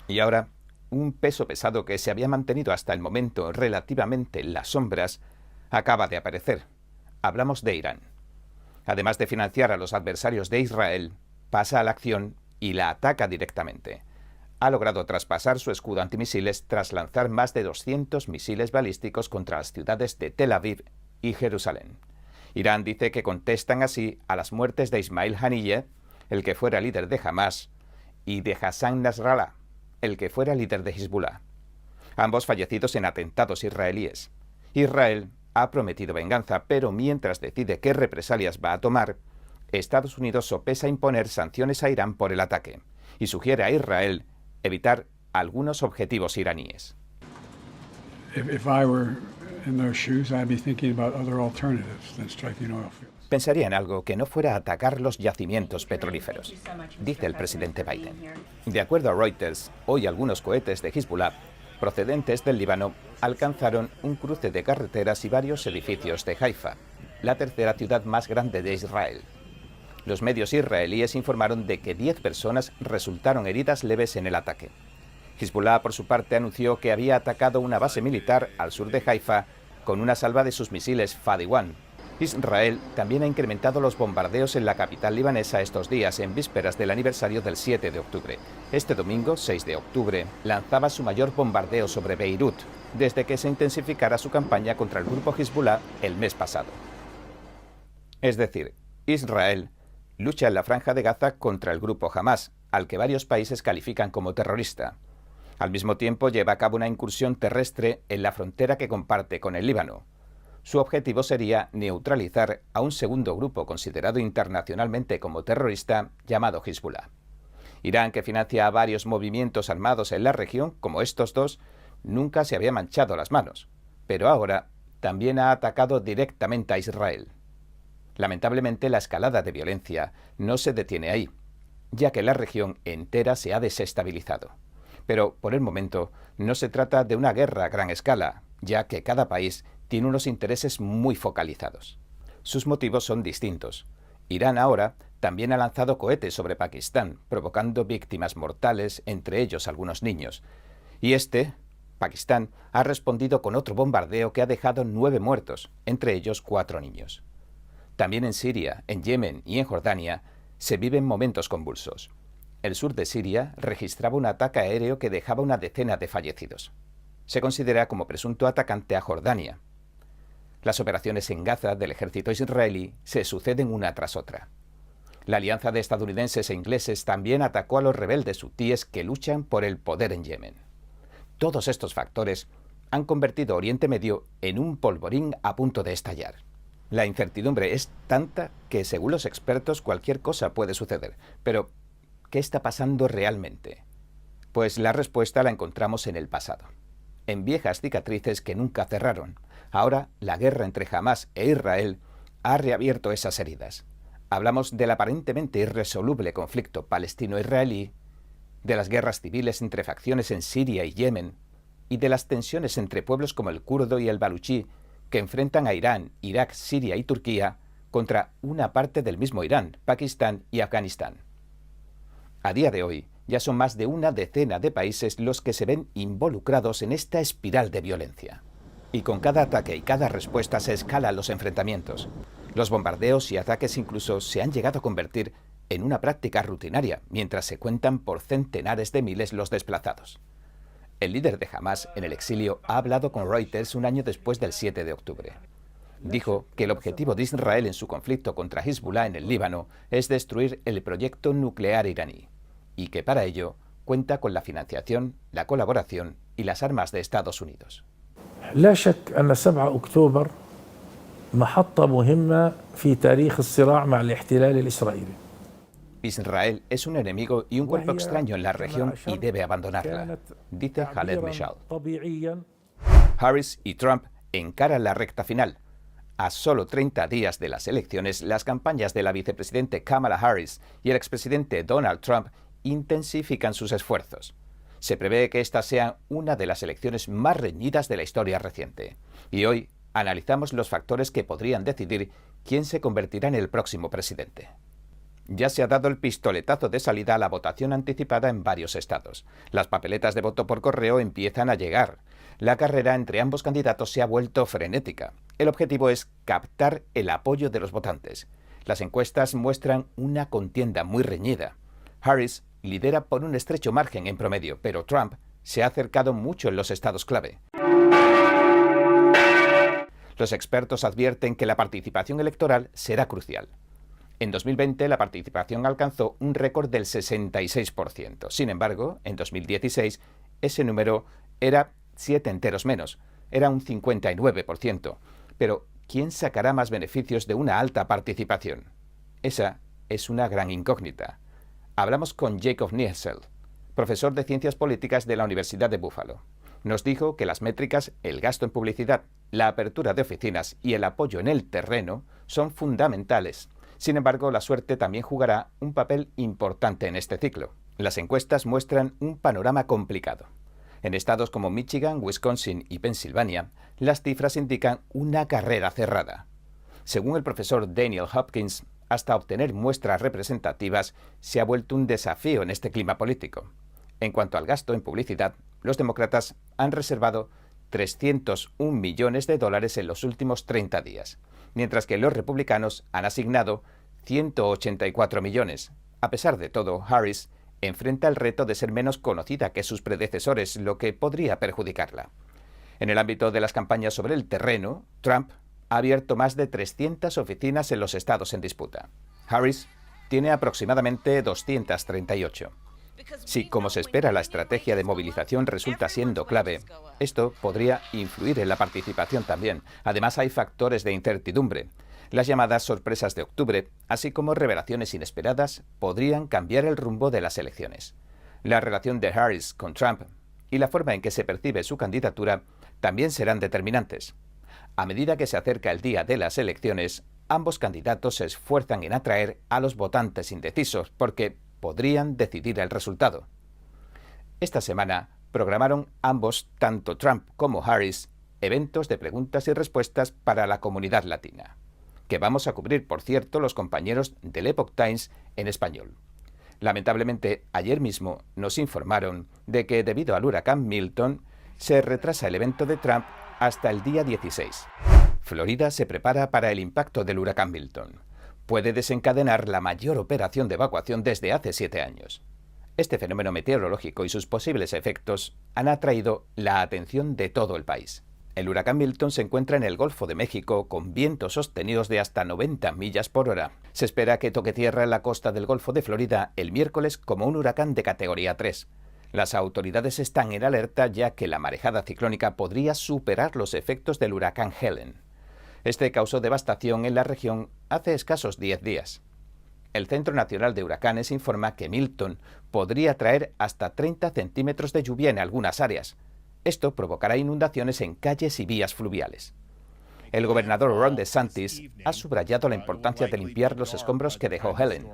Y ahora, un peso pesado que se había mantenido hasta el momento relativamente en las sombras, acaba de aparecer. Hablamos de Irán. Además de financiar a los adversarios de Israel, pasa a la acción y la ataca directamente. Ha logrado traspasar su escudo antimisiles tras lanzar más de 200 misiles balísticos contra las ciudades de Tel Aviv y Jerusalén. Irán dice que contestan así a las muertes de Ismail Haniyeh, el que fuera líder de Hamás, y de Hassan Nasrallah, el que fuera líder de Hezbollah, ambos fallecidos en atentados israelíes. Israel ha prometido venganza, pero mientras decide qué represalias va a tomar, Estados Unidos sopesa imponer sanciones a Irán por el ataque y sugiere a Israel evitar algunos objetivos iraníes. Pensaría en algo que no fuera atacar los yacimientos petrolíferos, dice el presidente Biden. De acuerdo a Reuters, hoy algunos cohetes de Hezbollah, procedentes del Líbano, alcanzaron un cruce de carreteras y varios edificios de Haifa, la tercera ciudad más grande de Israel. Los medios israelíes informaron de que 10 personas resultaron heridas leves en el ataque. Hezbollah, por su parte, anunció que había atacado una base militar al sur de Haifa con una salva de sus misiles Fadi-1. Israel también ha incrementado los bombardeos en la capital libanesa estos días, en vísperas del aniversario del 7 de octubre. Este domingo, 6 de octubre, lanzaba su mayor bombardeo sobre Beirut, desde que se intensificara su campaña contra el grupo Hezbollah el mes pasado. Es decir, Israel lucha en la Franja de Gaza contra el grupo Hamás, al que varios países califican como terrorista. Al mismo tiempo lleva a cabo una incursión terrestre en la frontera que comparte con el Líbano. Su objetivo sería neutralizar a un segundo grupo considerado internacionalmente como terrorista llamado Hezbollah. Irán, que financia a varios movimientos armados en la región, como estos dos, nunca se había manchado las manos, pero ahora también ha atacado directamente a Israel. Lamentablemente, la escalada de violencia no se detiene ahí, ya que la región entera se ha desestabilizado. Pero, por el momento, no se trata de una guerra a gran escala, ya que cada país tiene unos intereses muy focalizados. Sus motivos son distintos. Irán ahora también ha lanzado cohetes sobre Pakistán, provocando víctimas mortales, entre ellos algunos niños. Y Pakistán, ha respondido con otro bombardeo que ha dejado 9 muertos, entre ellos 4 niños. También en Siria, en Yemen y en Jordania se viven momentos convulsos. El sur de Siria registraba un ataque aéreo que dejaba una decena de fallecidos. Se considera como presunto atacante a Jordania. Las operaciones en Gaza del ejército israelí se suceden una tras otra. La alianza de estadounidenses e ingleses también atacó a los rebeldes hutíes que luchan por el poder en Yemen. Todos estos factores han convertido Oriente Medio en un polvorín a punto de estallar. La incertidumbre es tanta que, según los expertos, cualquier cosa puede suceder. Pero, ¿qué está pasando realmente? Pues la respuesta la encontramos en el pasado, en viejas cicatrices que nunca cerraron. Ahora, la guerra entre Hamás e Israel ha reabierto esas heridas. Hablamos del aparentemente irresoluble conflicto palestino-israelí, de las guerras civiles entre facciones en Siria y Yemen, y de las tensiones entre pueblos como el kurdo y el baluchí, que enfrentan a Irán, Irak, Siria y Turquía contra una parte del mismo Irán, Pakistán y Afganistán. A día de hoy, ya son más de una decena de países los que se ven involucrados en esta espiral de violencia. Y con cada ataque y cada respuesta se escalan los enfrentamientos. Los bombardeos y ataques incluso se han llegado a convertir en una práctica rutinaria, mientras se cuentan por centenares de miles los desplazados. El líder de Hamás en el exilio ha hablado con Reuters un año después del 7 de octubre. Dijo que el objetivo de Israel en su conflicto contra Hezbollah en el Líbano es destruir el proyecto nuclear iraní, y que para ello cuenta con la financiación, la colaboración y las armas de Estados Unidos. لا شك أن 7 أكتوبر محطة مهمة في تاريخ الصراع مع الاحتلال الإسرائيلي. Israel es un enemigo y un cuerpo extraño en la región y debe abandonarla, dice Khaled Meshal. Harris y Trump encaran la recta final. A solo 30 días de las elecciones, las campañas de la vicepresidente Kamala Harris y el expresidente Donald Trump intensifican sus esfuerzos. Se prevé que esta sea una de las elecciones más reñidas de la historia reciente. Y hoy analizamos los factores que podrían decidir quién se convertirá en el próximo presidente. Ya se ha dado el pistoletazo de salida a la votación anticipada en varios estados. Las papeletas de voto por correo empiezan a llegar. La carrera entre ambos candidatos se ha vuelto frenética. El objetivo es captar el apoyo de los votantes. Las encuestas muestran una contienda muy reñida. Harris lidera por un estrecho margen en promedio, pero Trump se ha acercado mucho en los estados clave. Los expertos advierten que la participación electoral será crucial. En 2020 la participación alcanzó un récord del 66%. Sin embargo, en 2016 ese número era 7 enteros menos, era un 59%. Pero, ¿quién sacará más beneficios de una alta participación? Esa es una gran incógnita. Hablamos con Jacob Niesel, profesor de Ciencias Políticas de la Universidad de Buffalo. Nos dijo que las métricas, el gasto en publicidad, la apertura de oficinas y el apoyo en el terreno son fundamentales. Sin embargo, la suerte también jugará un papel importante en este ciclo. Las encuestas muestran un panorama complicado. En estados como Michigan, Wisconsin y Pensilvania, las cifras indican una carrera cerrada. Según el profesor Daniel Hopkins, hasta obtener muestras representativas se ha vuelto un desafío en este clima político. En cuanto al gasto en publicidad, los demócratas han reservado $301 millones en los últimos 30 días, mientras que los republicanos han asignado 184 millones. A pesar de todo, Harris enfrenta el reto de ser menos conocida que sus predecesores, lo que podría perjudicarla. En el ámbito de las campañas sobre el terreno, Trump ha abierto más de 300 oficinas en los estados en disputa. Harris tiene aproximadamente 238. Si, como se espera, la estrategia de movilización resulta siendo clave, esto podría influir en la participación también. Además, hay factores de incertidumbre. Las llamadas sorpresas de octubre, así como revelaciones inesperadas, podrían cambiar el rumbo de las elecciones. La relación de Harris con Trump y la forma en que se percibe su candidatura también serán determinantes. A medida que se acerca el día de las elecciones, ambos candidatos se esfuerzan en atraer a los votantes indecisos porque podrían decidir el resultado. Esta semana programaron ambos, tanto Trump como Harris, eventos de preguntas y respuestas para la comunidad latina, que vamos a cubrir, por cierto, los compañeros del Epoch Times en español. Lamentablemente, ayer mismo nos informaron de que debido al huracán Milton, se retrasa el evento de Trump hasta el día 16. Florida se prepara para el impacto del huracán Milton. Puede desencadenar la mayor operación de evacuación desde hace 7 años. Este fenómeno meteorológico y sus posibles efectos han atraído la atención de todo el país. El huracán Milton se encuentra en el Golfo de México con vientos sostenidos de hasta 90 millas por hora. Se espera que toque tierra en la costa del Golfo de Florida el miércoles como un huracán de categoría 3. Las autoridades están en alerta ya que la marejada ciclónica podría superar los efectos del huracán Helen. Este causó devastación en la región hace escasos 10 días. El Centro Nacional de Huracanes informa que Milton podría traer hasta 30 centímetros de lluvia en algunas áreas. Esto provocará inundaciones en calles y vías fluviales. El gobernador Ron DeSantis ha subrayado la importancia de limpiar los escombros que dejó Helen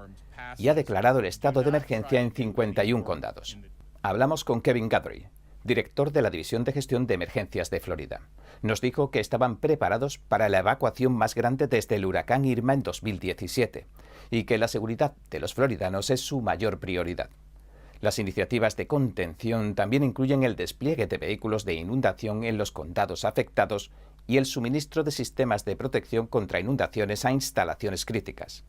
y ha declarado el estado de emergencia en 51 condados. Hablamos con Kevin Guthrie, director de la División de Gestión de Emergencias de Florida. Nos dijo que estaban preparados para la evacuación más grande desde el huracán Irma en 2017 y que la seguridad de los floridanos es su mayor prioridad. Las iniciativas de contención también incluyen el despliegue de vehículos de inundación en los condados afectados y el suministro de sistemas de protección contra inundaciones a instalaciones críticas.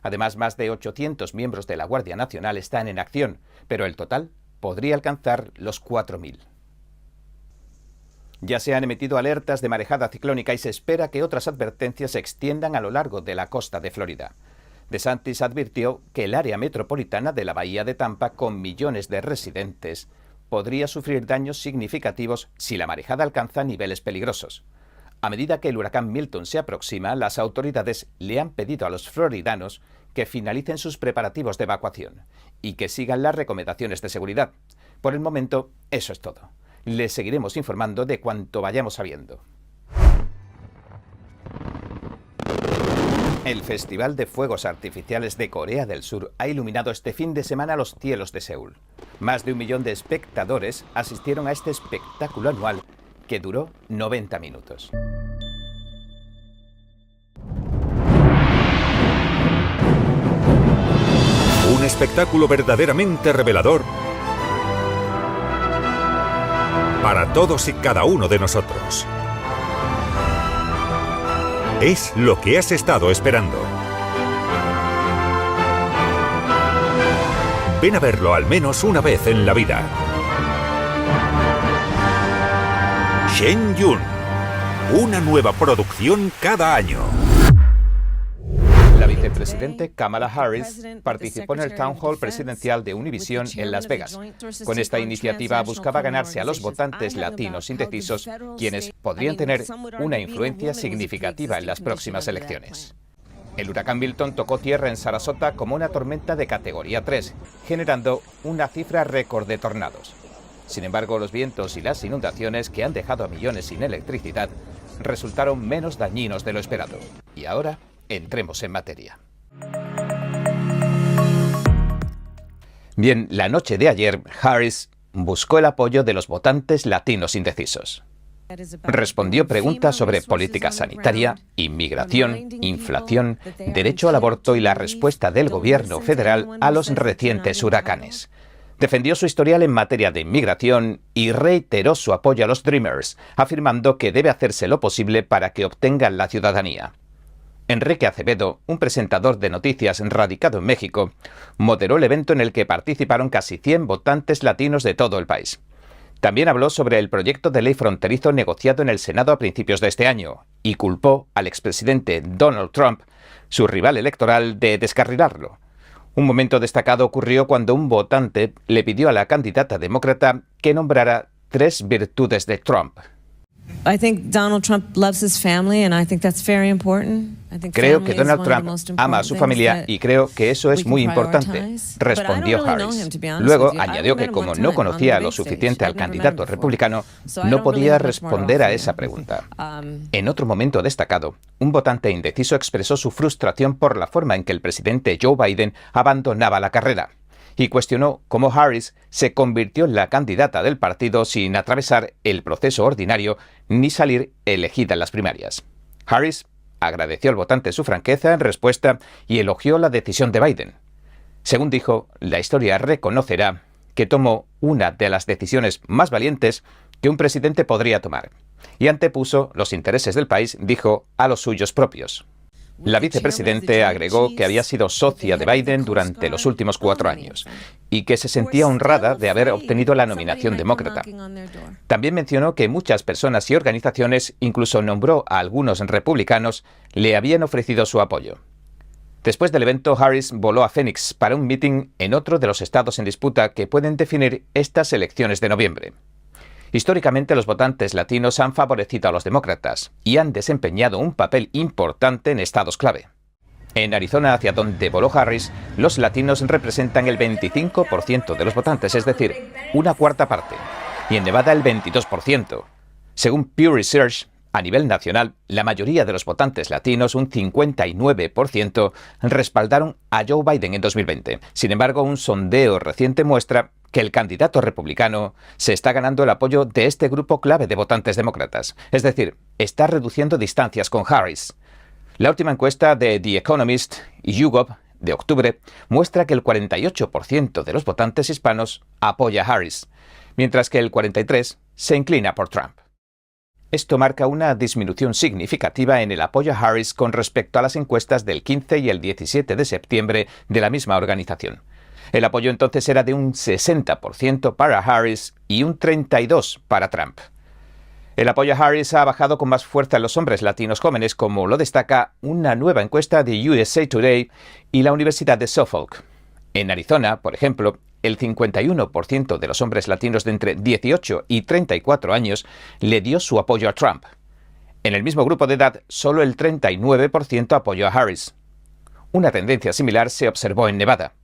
Además, más de 800 miembros de la Guardia Nacional están en acción, pero el total podría alcanzar los 4.000. Ya se han emitido alertas de marejada ciclónica y se espera que otras advertencias se extiendan a lo largo de la costa de Florida. DeSantis advirtió que el área metropolitana de la bahía de Tampa, con millones de residentes, podría sufrir daños significativos si la marejada alcanza niveles peligrosos. A medida que el huracán Milton se aproxima, las autoridades le han pedido a los floridanos que finalicen sus preparativos de evacuación y que sigan las recomendaciones de seguridad. Por el momento, eso es todo. Les seguiremos informando de cuanto vayamos sabiendo. El Festival de Fuegos Artificiales de Corea del Sur ha iluminado este fin de semana los cielos de Seúl. Más de 1 millón de espectadores asistieron a este espectáculo anual que duró 90 minutos. Un espectáculo verdaderamente revelador para todos y cada uno de nosotros. Es lo que has estado esperando. Ven a verlo al menos una vez en la vida. Shen Yun, una nueva producción cada año. La vicepresidente Kamala Harris participó en el Town Hall presidencial de Univision en Las Vegas. Con esta iniciativa buscaba ganarse a los votantes latinos indecisos, quienes podrían tener una influencia significativa en las próximas elecciones. El huracán Milton tocó tierra en Sarasota como una tormenta de categoría 3, generando una cifra récord de tornados. Sin embargo, los vientos y las inundaciones que han dejado a millones sin electricidad resultaron menos dañinos de lo esperado. Y ahora, entremos en materia. Bien, la noche de ayer, Harris buscó el apoyo de los votantes latinos indecisos. Respondió preguntas sobre política sanitaria, inmigración, inflación, derecho al aborto y la respuesta del gobierno federal a los recientes huracanes. Defendió su historial en materia de inmigración y reiteró su apoyo a los Dreamers, afirmando que debe hacerse lo posible para que obtengan la ciudadanía. Enrique Acevedo, un presentador de noticias radicado en México, moderó el evento en el que participaron casi 100 votantes latinos de todo el país. También habló sobre el proyecto de ley fronterizo negociado en el Senado a principios de este año y culpó al expresidente Donald Trump, su rival electoral, de descarrilarlo. Un momento destacado ocurrió cuando un votante le pidió a la candidata demócrata que nombrara 3 virtudes de Trump. Creo que Donald Trump ama a su familia y creo que eso es muy importante, respondió Harris. Luego añadió que como no conocía lo suficiente al candidato republicano, no podía responder a esa pregunta. En otro momento destacado, un votante indeciso expresó su frustración por la forma en que el presidente Joe Biden abandonaba la carrera y cuestionó cómo Harris se convirtió en la candidata del partido sin atravesar el proceso ordinario ni salir elegida en las primarias. Harris agradeció al votante su franqueza en respuesta y elogió la decisión de Biden. Según dijo, la historia reconocerá que tomó una de las decisiones más valientes que un presidente podría tomar y antepuso los intereses del país, dijo, a los suyos propios. La vicepresidente agregó que había sido socia de Biden durante los últimos 4 años y que se sentía honrada de haber obtenido la nominación demócrata. También mencionó que muchas personas y organizaciones, incluso nombró a algunos republicanos, le habían ofrecido su apoyo. Después del evento, Harris voló a Phoenix para un mitin en otro de los estados en disputa que pueden definir estas elecciones de noviembre. Históricamente, los votantes latinos han favorecido a los demócratas y han desempeñado un papel importante en estados clave. En Arizona, hacia donde voló Harris, los latinos representan el 25% de los votantes, es decir, una cuarta parte, y en Nevada el 22%. Según Pew Research, a nivel nacional, la mayoría de los votantes latinos, un 59%, respaldaron a Joe Biden en 2020. Sin embargo, un sondeo reciente muestra que el candidato republicano se está ganando el apoyo de este grupo clave de votantes demócratas. Es decir, está reduciendo distancias con Harris. La última encuesta de The Economist y YouGov de octubre muestra que el 48% de los votantes hispanos apoya a Harris, mientras que el 43% se inclina por Trump. Esto marca una disminución significativa en el apoyo a Harris con respecto a las encuestas del 15 y el 17 de septiembre de la misma organización. El apoyo entonces era de un 60% para Harris y un 32% para Trump. El apoyo a Harris ha bajado con más fuerza en los hombres latinos jóvenes, como lo destaca una nueva encuesta de USA Today y la Universidad de Suffolk. En Arizona, por ejemplo, el 51% de los hombres latinos de entre 18 y 34 años le dio su apoyo a Trump. En el mismo grupo de edad, solo el 39% apoyó a Harris. Una tendencia similar se observó en Nevada.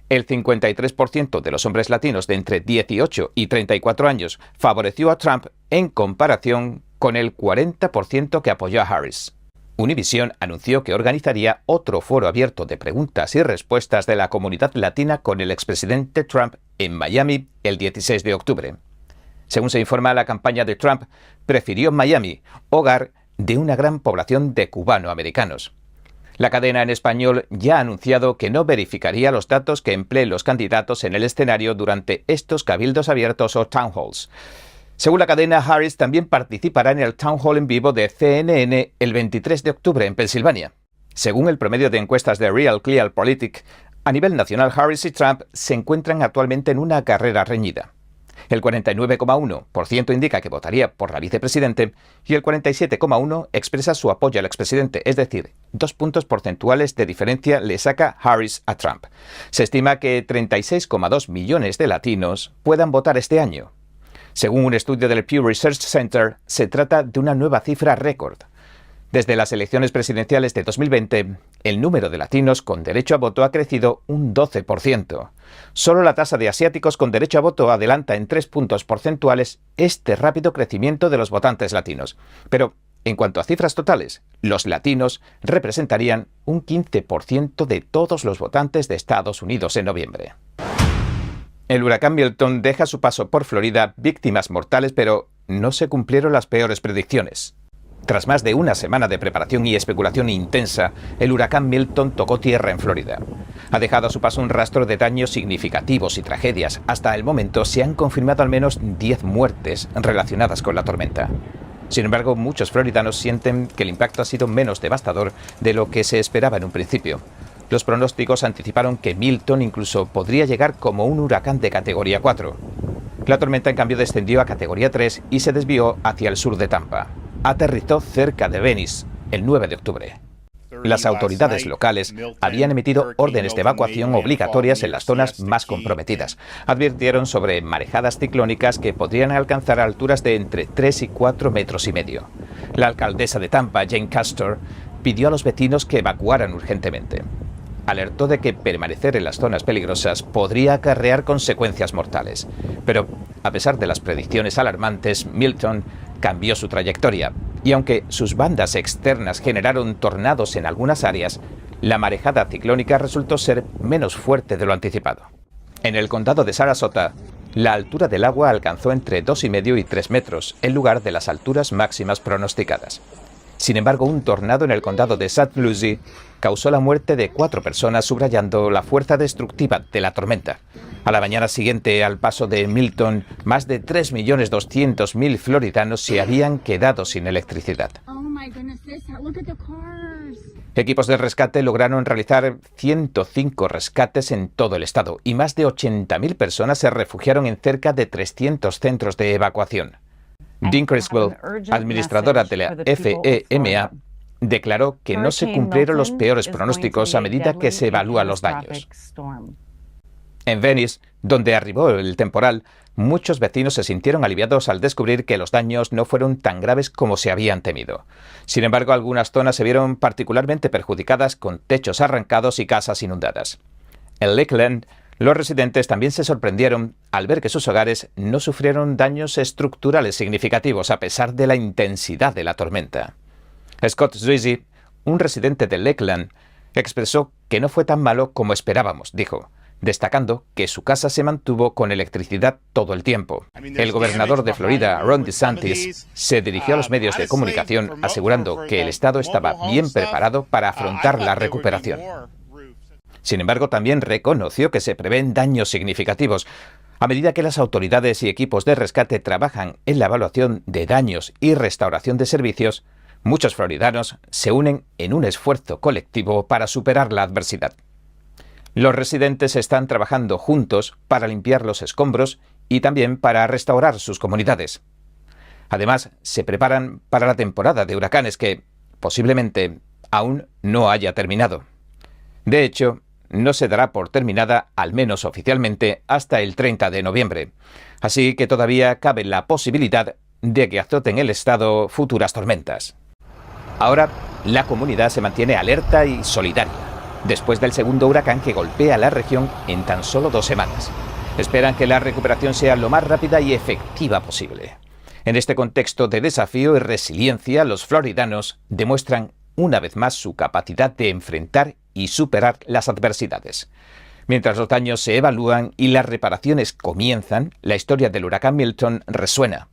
El 53% de los hombres latinos de entre 18 y 34 años favoreció a Trump en comparación con el 40% que apoyó a Harris. Univision anunció que organizaría otro foro abierto de preguntas y respuestas de la comunidad latina con el expresidente Trump en Miami el 16 de octubre. Según se informa, la campaña de Trump prefirió Miami, hogar de una gran población de cubanoamericanos. La cadena en español ya ha anunciado que no verificaría los datos que empleen los candidatos en el escenario durante estos cabildos abiertos o town halls. Según la cadena, Harris también participará en el town hall en vivo de CNN el 23 de octubre en Pensilvania. Según el promedio de encuestas de Real Clear Politics, a nivel nacional Harris y Trump se encuentran actualmente en una carrera reñida. El 49,1% indica que votaría por la vicepresidente y el 47,1% expresa su apoyo al expresidente, es decir, 2 puntos porcentuales de diferencia le saca Harris a Trump. Se estima que 36,2 millones de latinos puedan votar este año. Según un estudio del Pew Research Center, se trata de una nueva cifra récord. Desde las elecciones presidenciales de 2020, el número de latinos con derecho a voto ha crecido un 12%. Solo la tasa de asiáticos con derecho a voto adelanta en 3 puntos porcentuales este rápido crecimiento de los votantes latinos. Pero, en cuanto a cifras totales, los latinos representarían un 15% de todos los votantes de Estados Unidos en noviembre. El huracán Milton deja a su paso por Florida víctimas mortales, pero no se cumplieron las peores predicciones. Tras más de una semana de preparación y especulación intensa, el huracán Milton tocó tierra en Florida. Ha dejado a su paso un rastro de daños significativos y tragedias. Hasta el momento se han confirmado al menos 10 muertes relacionadas con la tormenta. Sin embargo, muchos floridanos sienten que el impacto ha sido menos devastador de lo que se esperaba en un principio. Los pronósticos anticiparon que Milton incluso podría llegar como un huracán de categoría 4. La tormenta, en cambio, descendió a categoría 3 y se desvió hacia el sur de Tampa. Aterrizó cerca de Venice el 9 de octubre. Las autoridades locales habían emitido órdenes de evacuación obligatorias en las zonas más comprometidas. Advirtieron sobre marejadas ciclónicas que podrían alcanzar alturas de entre 3 y 4 metros y medio. La alcaldesa de Tampa, Jane Castor, pidió a los vecinos que evacuaran urgentemente. Alertó de que permanecer en las zonas peligrosas podría acarrear consecuencias mortales. Pero, a pesar de las predicciones alarmantes, Milton cambió su trayectoria. Y aunque sus bandas externas generaron tornados en algunas áreas, la marejada ciclónica resultó ser menos fuerte de lo anticipado. En el condado de Sarasota, la altura del agua alcanzó entre 2,5 y 3 metros, en lugar de las alturas máximas pronosticadas. Sin embargo, un tornado en el condado de St. Lucie causó la muerte de 4 personas, subrayando la fuerza destructiva de la tormenta. A la mañana siguiente al paso de Milton, más de 3.200.000 floridanos se habían quedado sin electricidad. Equipos de rescate lograron realizar 105 rescates en todo el estado y más de 80.000 personas se refugiaron en cerca de 300 centros de evacuación. Dean Criswell, administradora de la FEMA, declaró que no se cumplieron los peores pronósticos a medida que se evalúan los daños. En Venice, donde arribó el temporal, muchos vecinos se sintieron aliviados al descubrir que los daños no fueron tan graves como se habían temido. Sin embargo, algunas zonas se vieron particularmente perjudicadas, con techos arrancados y casas inundadas. En Lakeland, los residentes también se sorprendieron al ver que sus hogares no sufrieron daños estructurales significativos a pesar de la intensidad de la tormenta. Scott Zuizi, un residente de Lakeland, expresó que no fue tan malo como esperábamos, dijo, destacando que su casa se mantuvo con electricidad todo el tiempo. El gobernador de Florida, Ron DeSantis, se dirigió a los medios de comunicación asegurando que el estado estaba bien preparado para afrontar la recuperación. Sin embargo, también reconoció que se prevén daños significativos. A medida que las autoridades y equipos de rescate trabajan en la evaluación de daños y restauración de servicios, muchos floridanos se unen en un esfuerzo colectivo para superar la adversidad. Los residentes están trabajando juntos para limpiar los escombros y también para restaurar sus comunidades. Además, se preparan para la temporada de huracanes que, posiblemente, aún no haya terminado. De hecho, no se dará por terminada, al menos oficialmente, hasta el 30 de noviembre. Así que todavía cabe la posibilidad de que azoten el estado futuras tormentas. Ahora, la comunidad se mantiene alerta y solidaria, después del segundo huracán que golpea la región en tan solo 2 semanas. Esperan que la recuperación sea lo más rápida y efectiva posible. En este contexto de desafío y resiliencia, los floridanos demuestran una vez más su capacidad de enfrentar y superar las adversidades. Mientras los daños se evalúan y las reparaciones comienzan, la historia del huracán Milton resuena.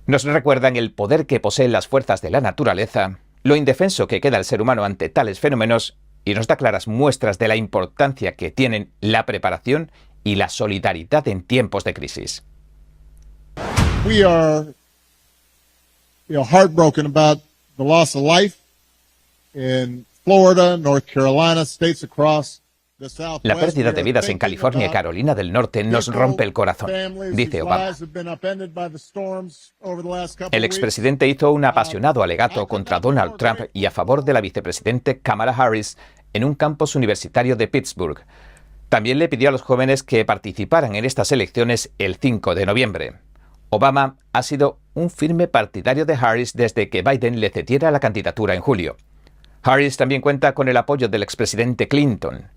Nos recuerdan el poder que poseen las fuerzas de la naturaleza, lo indefenso que queda el ser humano ante tales fenómenos y nos da claras muestras de la importancia que tienen la preparación y la solidaridad en tiempos de crisis. We are heartbroken about the loss of life in Florida, North Carolina, states across the Southwest. La pérdida de vidas en California y Carolina del Norte nos rompe el corazón, dice Obama. El expresidente hizo un apasionado alegato contra Donald Trump y a favor de la vicepresidente Kamala Harris en un campus universitario de Pittsburgh. También le pidió a los jóvenes que participaran en estas elecciones el 5 de noviembre. Obama ha sido un firme partidario de Harris desde que Biden le cediera la candidatura en julio. Harris también cuenta con el apoyo del expresidente Clinton.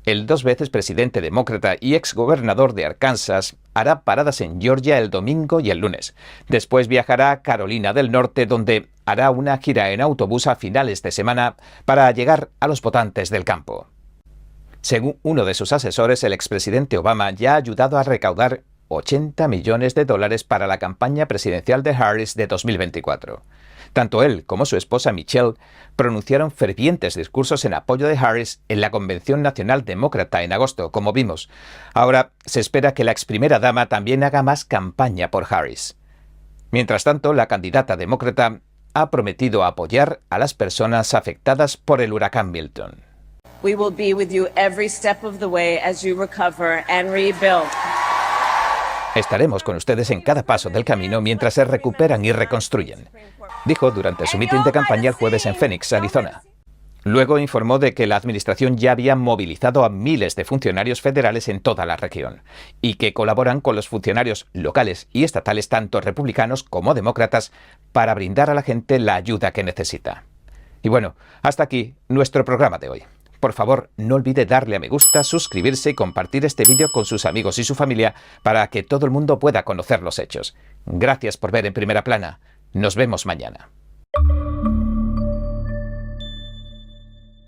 El 2 veces presidente demócrata y exgobernador de Arkansas hará paradas en Georgia el domingo y el lunes. Después viajará a Carolina del Norte, donde hará una gira en autobús a finales de semana para llegar a los votantes del campo. Según uno de sus asesores, el expresidente Obama ya ha ayudado a recaudar $80 millones para la campaña presidencial de Harris de 2024. Tanto él como su esposa Michelle pronunciaron fervientes discursos en apoyo de Harris en la Convención Nacional Demócrata en agosto, como vimos. Ahora se espera que la ex primera dama también haga más campaña por Harris. Mientras tanto, la candidata demócrata ha prometido apoyar a las personas afectadas por el huracán Milton. We will be with you every step of the way as you recover and rebuild. Estaremos con ustedes en cada paso del camino mientras se recuperan y reconstruyen, dijo durante su mitin de campaña el jueves en Phoenix, Arizona. Luego informó de que la administración ya había movilizado a miles de funcionarios federales en toda la región y que colaboran con los funcionarios locales y estatales, tanto republicanos como demócratas, para brindar a la gente la ayuda que necesita. Y bueno, hasta aquí nuestro programa de hoy. Por favor, no olvide darle a me gusta, suscribirse y compartir este vídeo con sus amigos y su familia para que todo el mundo pueda conocer los hechos. Gracias por ver En Primera Plana. Nos vemos mañana.